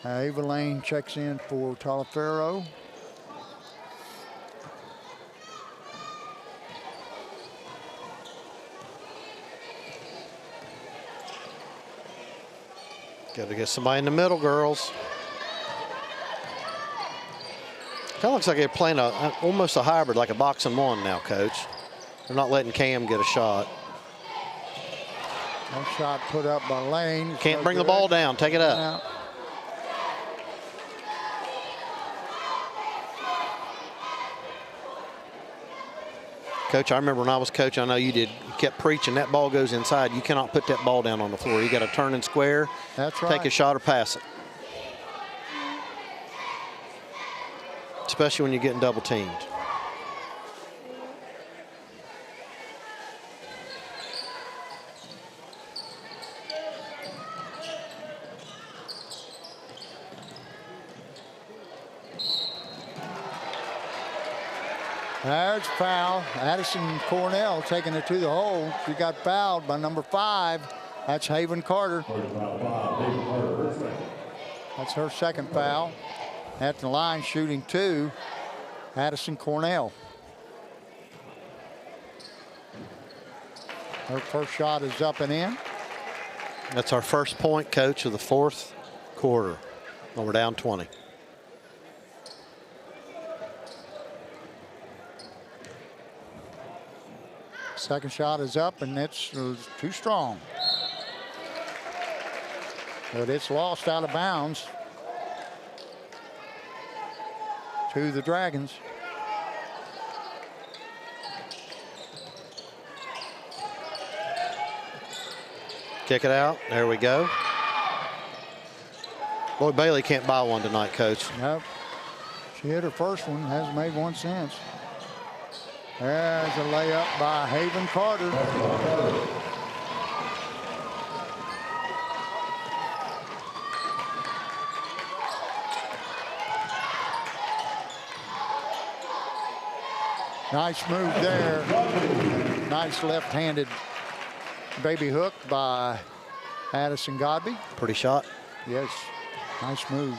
Ava Lane checks in for Talaferro. Got to get somebody in the middle, girls. Kind of looks like they're playing almost a hybrid, like a box and one now, Coach. They're not letting Cam get a shot. One shot put up by Lane. Can't bring the ball down. Take it up. Now, Coach, I remember when I was coach, I know you did, you kept preaching, that ball goes inside. You cannot put that ball down on the floor. You got to turn and square. That's right. Take a shot or pass it. Especially when you're getting double teamed. There's a foul. Addison Cornell taking it to the hole. She got fouled by number 5. That's Haven Carter. That's her second foul. At the line shooting 2, Addison Cornell. Her first shot is up and in. That's our first point, Coach, of the fourth quarter. And we're down 20. Second shot is up, and it's too strong. But it's lost out of bounds to the Dragons. Kick it out. There we go. Boy, Bailey can't buy one tonight, Coach. Nope. She hit her first one, hasn't made one since. There's a layup by Haven Carter. Nice move there. Nice left-handed baby hook by Addison Godby. Pretty shot. Yes, nice move.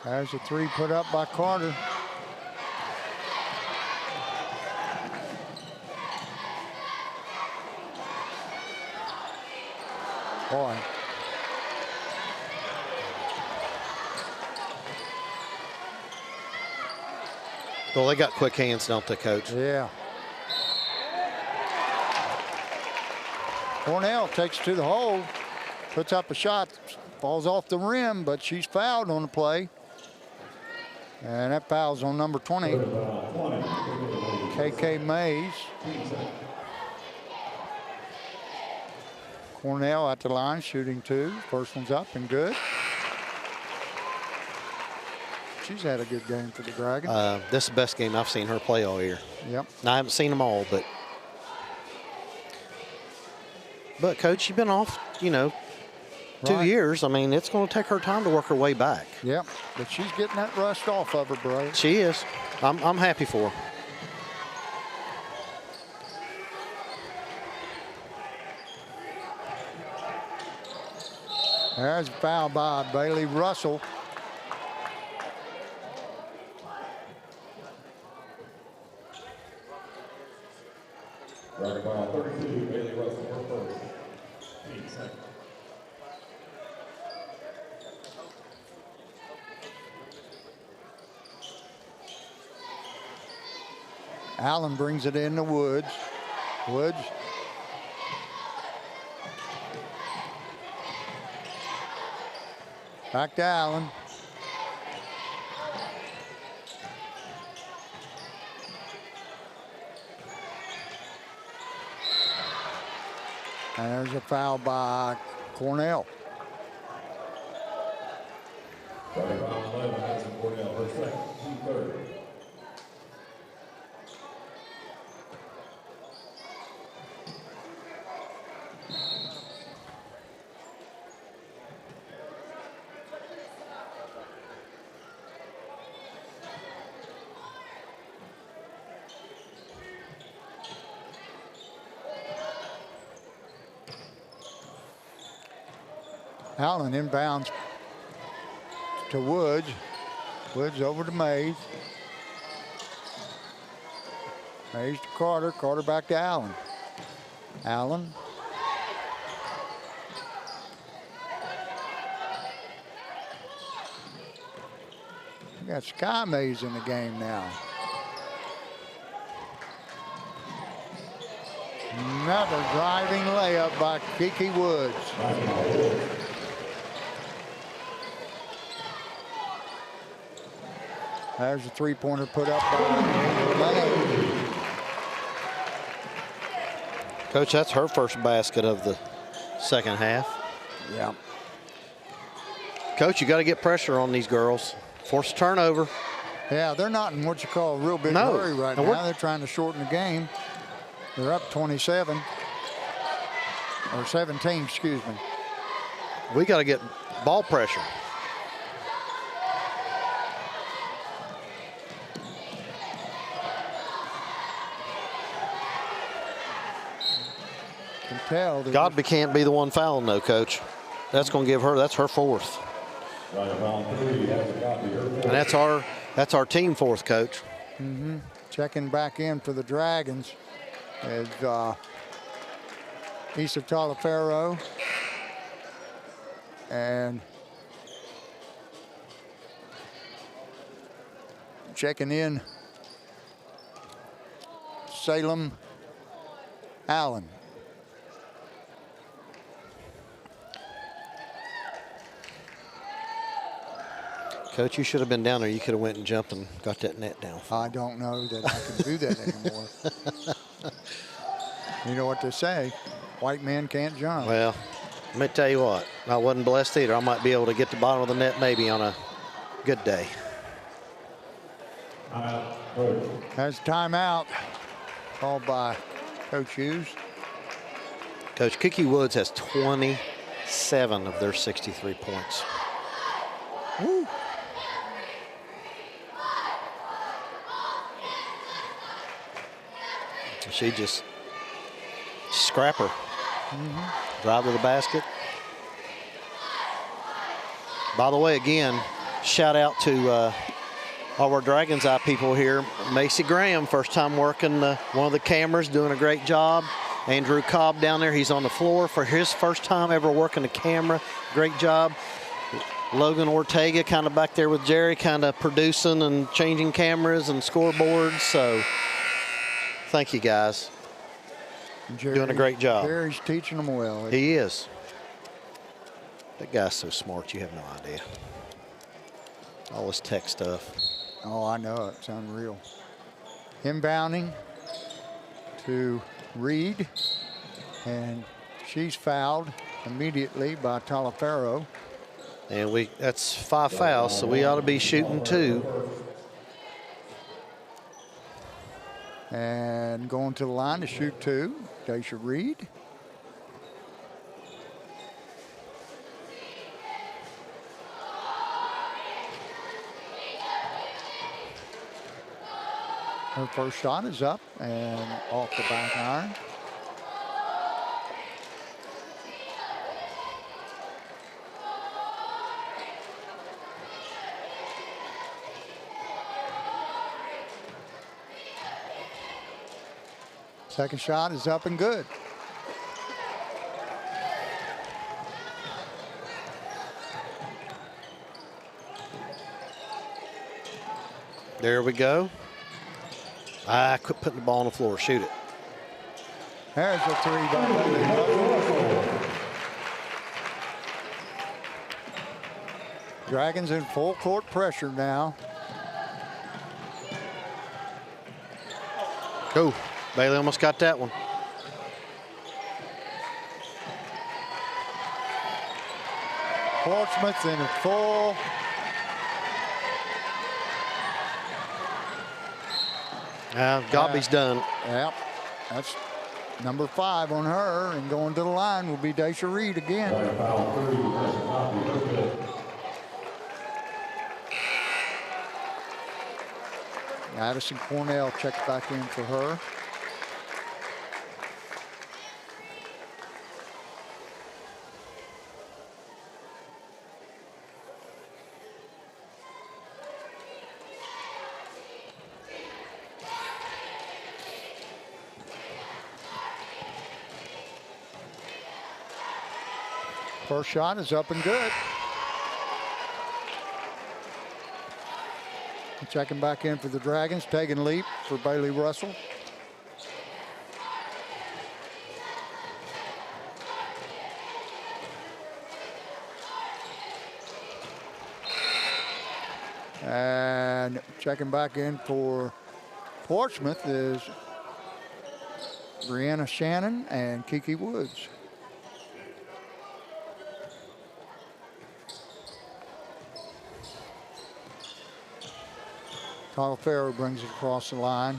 There's a 3 put up by Carter. Boy. Well, they got quick hands, don't they, Coach? Yeah. Cornell takes it to the hole, puts up a shot, falls off the rim, but she's fouled on the play. And that foul's on number 20, KK Mays. Cornell at the line, shooting 2. First one's up and good. She's had a good game for the Dragons. This is the best game I've seen her play all year. Yep. Now, I haven't seen them all, but Coach, you've been off, 2 Right. years. I mean, it's going to take her time to work her way back. Yep. But she's getting that rust off of her, bro. She is. I'm happy for her. There's a foul by Bailey Russell. Dragon ball 32, Bailey Russell, her first. 8 seconds. Allen brings it in to Woods. Woods. Back to Allen. And there's a foul by Cornell. Dragon ball 11, Madison Cornell, her second. Team third. Allen inbounds to Woods. Woods over to Mays. Mays to Carter. Carter back to Allen. Allen. We got Sky Mays in the game now. Another driving layup by Kiki Woods. There's a three-pointer put up by Leonard. Coach, that's her first basket of the second half. Yeah. Coach, you got to get pressure on these girls. Force a turnover. Yeah, they're not in what you call a real big No. hurry right And now. They're trying to shorten the game. They're up 27. Or 17, excuse me. We got to get ball pressure. Can tell. Godby can't be the one fouling, though, Coach. That's going to give her, that's her fourth. Dragon ball 3, Madison Godby, her fourth. And that's our team fourth, Coach. Checking back in for the Dragons is Issa Talaferro and checking in Salem Allen. Coach, you should have been down there. You could have went and jumped and got that net down. I don't know that I can do that anymore. You know what they say, white men can't jump. Well, let me tell you what, I wasn't blessed either. I might be able to get the bottom of the net maybe on a good day. That's a timeout called by Coach Hughes. Coach, Kiki Woods has 27 of their 63 points. Woo. She just scrapper. Drive to the basket. By the way, again, shout out to all our Dragon's Eye people here. Macy Graham, first time working one of the cameras, doing a great job. Andrew Cobb down there, he's on the floor for his first time ever working the camera. Great job. Logan Ortega kind of back there with Jerry, kind of producing and changing cameras and scoreboards. So thank you, guys. Doing a great job. Jerry's teaching them well. He is. That guy's so smart, you have no idea. All this tech stuff. Oh, I know it. It's unreal. Inbounding to Reed, and she's fouled immediately by Talafero. And that's 5 fouls, so we ought to be shooting 2. And going to the line to shoot 2, Daisha Reed. Her first shot is up and off the back iron. Second shot is up and good. There we go. I quit putting the ball on the floor. Shoot it. There's a 3 by Lady. Dragons in full court pressure now. Go. Bailey almost got that one. Portsmouth in full. Gobby's done. Yep, that's number 5 on her, and going to the line will be Daisha Reed again. Addison Cornell checks back in for her. First shot is up and good. Checking back in for the Dragons, taking leap for Bailey Russell. And checking back in for Portsmouth is Brianna Shannon and Kiki Woods. Talafero brings it across the line.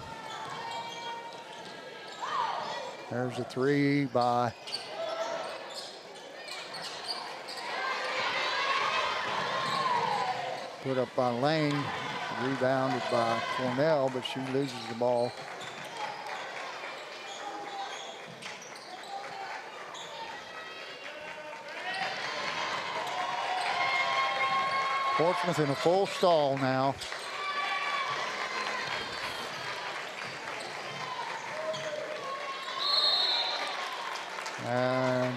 There's a 3 by put up by Lane, rebounded by Cornell, but she loses the ball. Portsmouth in a full stall now. And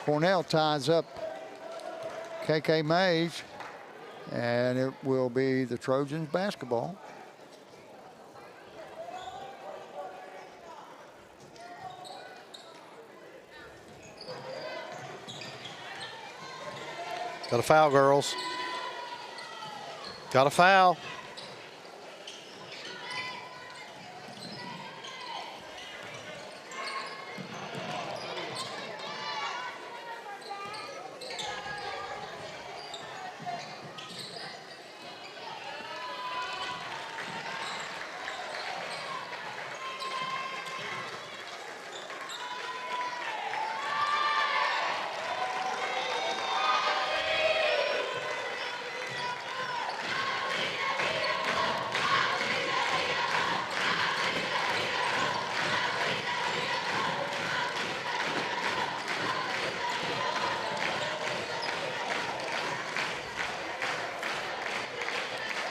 Cornell ties up KK Mays, and it will be the Trojans basketball. Got a foul, girls. Got a foul.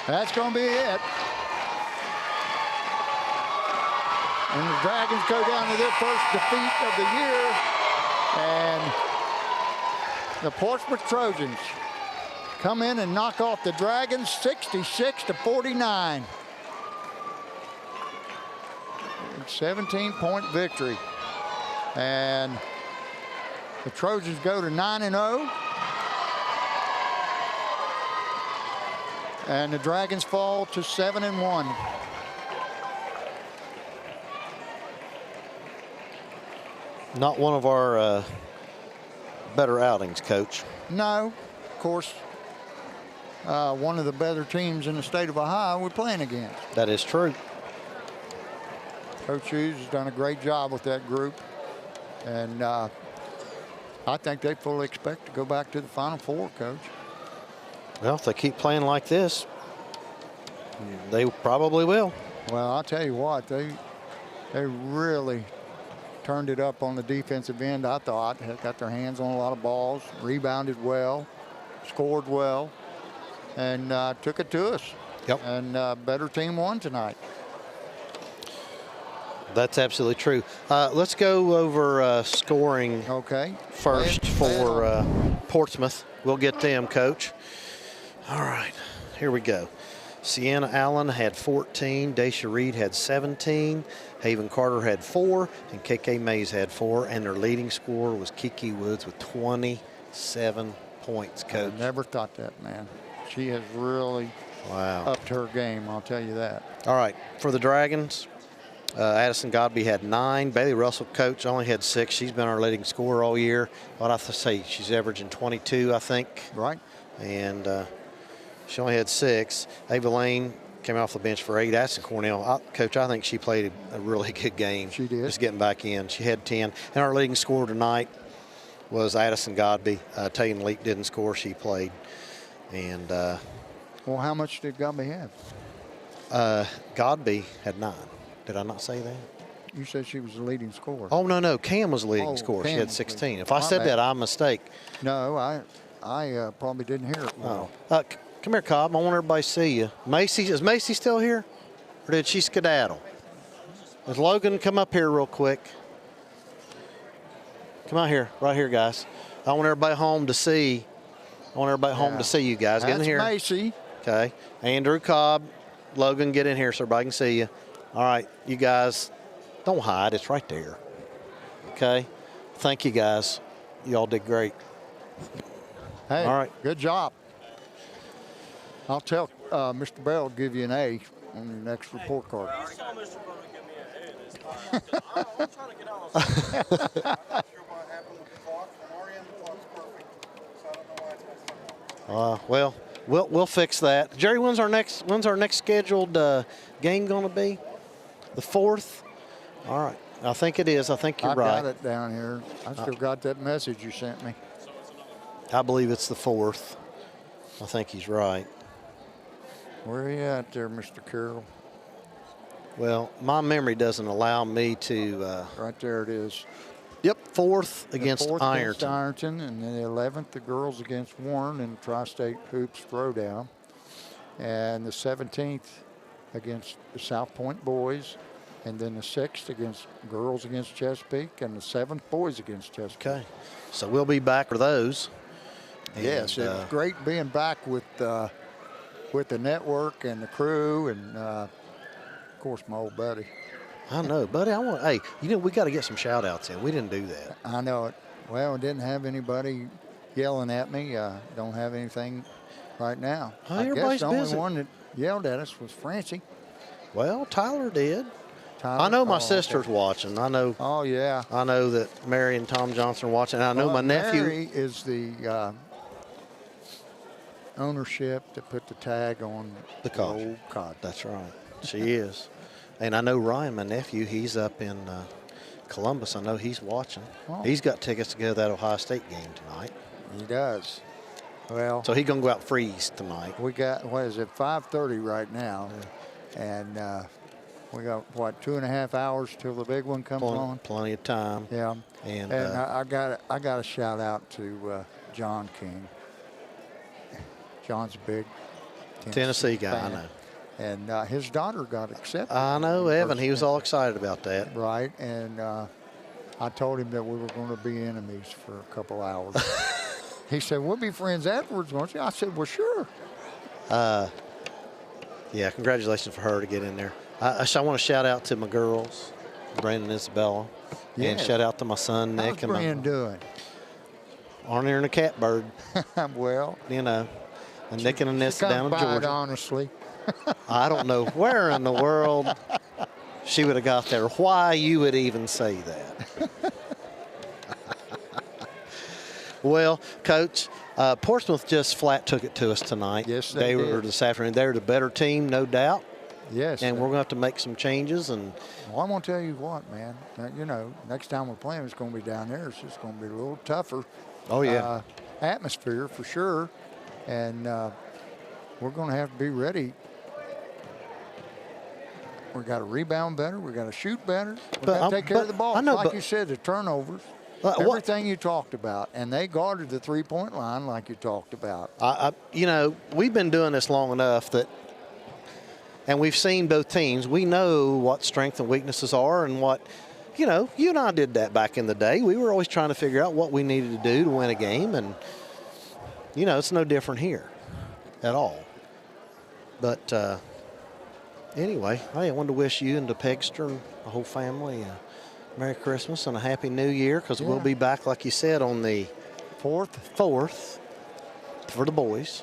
That's going to be it. And the Dragons go down to their first defeat of the year. And the Portsmouth Trojans come in and knock off the Dragons 66-49. 17-point victory. And the Trojans go to 9-0. And the Dragons fall to 7-1. Not one of our better outings, Coach. No, of course, one of the better teams in the state of Ohio we're playing against. That is true. Coach Hughes has done a great job with that group. And I think they fully expect to go back to the Final Four, Coach. Well, if they keep playing like this, they probably will. Well, I'll tell you what, they really turned it up on the defensive end, I thought. Got their hands on a lot of balls, rebounded well, scored well, and took it to us. Yep. And better team won tonight. That's absolutely true. Let's go over scoring first for Portsmouth. We'll get them, Coach. All right, here we go. Sienna Allen had 14, Daisha Reed had 17, Haven Carter had 4, and KK Mays had 4, and their leading scorer was Kiki Woods with 27 points, Coach. I never thought that, man. She has really upped her game, I'll tell you that. All right, for the Dragons, Addison Godby had 9. Bailey Russell, Coach, only had 6. She's been our leading scorer all year. What I say, she's averaging 22, I think. Right. And she only had 6. Ava Lane came off the bench for 8. Addison Cornell, Coach, I think she played a really good game. She did. Just getting back in. She had 10. And our leading scorer tonight was Addison Godby. Taylor Leak didn't score. She played. And well, how much did Godby have? Godby had 9. Did I not say that? You said she was the leading scorer. Oh, no. Cam was the leading scorer. She had 16. If I said that, I'm a mistake. No, I probably didn't hear it well. Come here, Cobb. I want everybody to see you. Is Macy still here? Or did she skedaddle? Does Logan come up here real quick? Come out here, right here, guys. I want everybody home to see. Home to see you guys. Get in here. That's Macy. Okay. Andrew Cobb, Logan, get in here so everybody can see you. All right, you guys, don't hide. It's right there. Okay. Thank you, guys. You all did great. Hey, all right. Good job. I'll tell Mr. Bell to give you an A on your next report card. I saw Mr. Bell give me an A. I'm trying to get out of this. I'm not sure what happened with the clock. From our end, the clock's perfect. So I don't know why it's messed up. Well, we'll fix that. Jerry, when's our next scheduled game going to be? The 4th? All right. I think it is. I think you're right. I got it down here. I still got that message you sent me. I believe it's the 4th. I think he's right. Where are you at there, Mr. Carroll? Well, my memory doesn't allow me to. Right there it is. Yep, 4th against Ironton. Against Ironton, and then the 11th, the girls against Warren in the Tri-State Hoops Throwdown. And the 17th against the South Point boys. And then the 6th against girls against Chesapeake, and the 7th boys against Chesapeake. Okay, so we'll be back for those. Yes, it was great being back with the network and the crew, and of course my old buddy. I know, buddy. Hey, we got to get some shout outs in. We didn't do that. I know it. Well, I didn't have anybody yelling at me. Don't have anything right now. Oh, I guess everybody's the only busy. one that yelled at us was Francie. Well, Tyler did. Tyler? I know my Oh, sister's okay. watching. I know. Oh, yeah. I know that Mary and Tom Johnson are watching. And I know Well, my nephew. Mary is the ownership that put the tag on The cod. old cod. That's right. She is. And I know Ryan, my nephew, he's up in Columbus. I know he's watching. Oh. He's got tickets to go to that Ohio State game tonight. He does. Well, So he's going to go out freeze tonight. we got, 5:30 right now. And we got, 2.5 hours till the big one comes on? Plenty of time. Yeah. And, I got a shout out to John King. John's a big Tennessee guy, fan. I know. And his daughter got accepted. I know, Evan. He was all excited about that. Right, and I told him that we were going to be enemies for a couple hours. He said, we'll be friends afterwards, won't you? I said, well, sure. Yeah, congratulations for her to get in there. I want to shout out to my girls, Brandon and Isabella. And Yes. shout out to my son, Nick. How's Brian doing? Ornery and a catbird, Well, you know. A Nick and a Nissa come down in by it Georgia. honestly. I don't know where in the world she would have got there. Why you would even say that. Well, Coach, Portsmouth just flat took it to us tonight. Yes, they were did. this afternoon. They're the better team, no doubt. Yes. And we're going to have to make some changes. And Well, I'm going to tell you what, man. You know, next time we're playing, it's going to be down there. It's just going to be a little tougher. Oh, yeah. Atmosphere for sure. And we're going to have to be ready. We got to rebound better. We got to shoot better. We got to take care of the ball. I know, like but- you said, the turnovers. What- Everything you talked about. And they guarded the three-point line like you talked about. you know, we've been doing this long enough that, and we've seen both teams. We know what strengths and weaknesses are and what, you know, you and I did that back in the day. We were always trying to figure out what we needed to do to win a game. And, you know, it's no different here at all. But anyway, I wanted to wish you and the Pegster and the whole family a Merry Christmas and a Happy New Year, because we'll be back, like you said, on the 4th for the boys.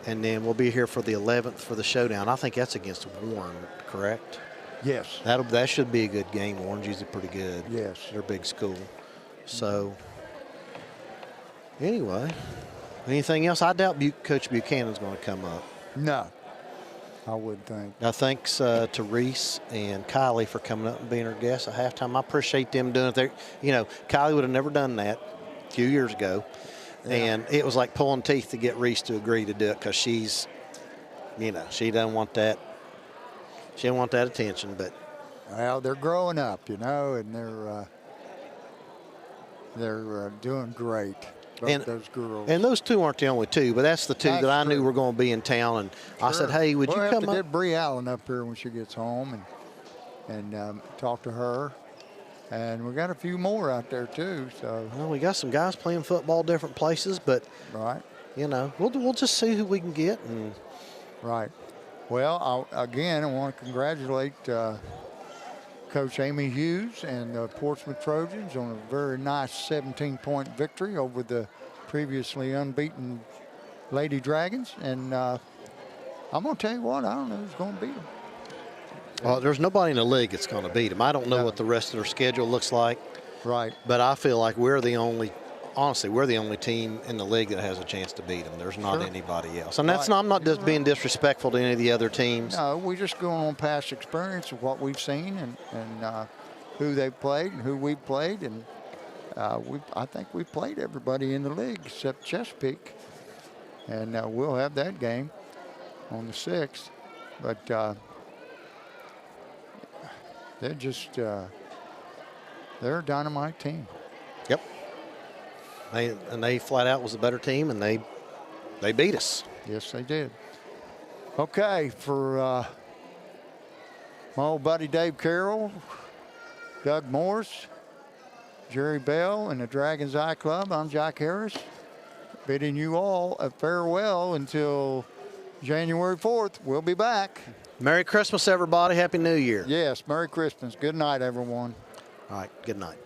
And then we'll be here for the 11th for the showdown. I think that's against Warren, correct? Yes. That should be a good game. Warren's usually pretty good. Yes. They're a big school. So, anyway, anything else? I doubt Coach Buchanan's going to come up. No, I wouldn't think. Now, thanks to Reese and Kylie for coming up and being our guests at halftime. I appreciate them doing it. You know, Kylie would have never done that a few years ago. Yeah. And it was like pulling teeth to get Reese to agree to do it, because she's, you know, she doesn't want that. She didn't want that attention, but. Well, they're growing up, you know, and they're doing great. Those girls. And those two aren't the only two, but that's the two that I knew were going to be in town. And I said, hey, would you come up? We'll have to get Bree Allen up here when she gets home and talk to her. And we got a few more out there too. So well, we got some guys playing football different places, but right, you know, we'll just see who we can get. And right. Well, I want to congratulate Coach Amy Hughes and the Portsmouth Trojans on a very nice 17-point victory over the previously unbeaten Lady Dragons. And I'm going to tell you what, I don't know who's going to beat them. Well, there's nobody in the league that's going to beat them. I don't know what the rest of their schedule looks like. Right. But I feel like we're the only team in the league that has a chance to beat them. There's not anybody else. And that's I'm not just being disrespectful to any of the other teams. No, we're just going on past experience of what we've seen and who they've played and who we've played. And I think we've played everybody in the league except Chesapeake. And we'll have that game on the 6th. But they're just they're a dynamite team. Yep. They flat out was a better team, and they beat us. Yes, they did. Okay, for my old buddy Dave Carroll, Doug Morris, Jerry Bell, and the Dragon's Eye Club, I'm Jack Harris, bidding you all a farewell until January 4th. We'll be back. Merry Christmas, everybody. Happy New Year. Yes, Merry Christmas. Good night, everyone. All right, good night.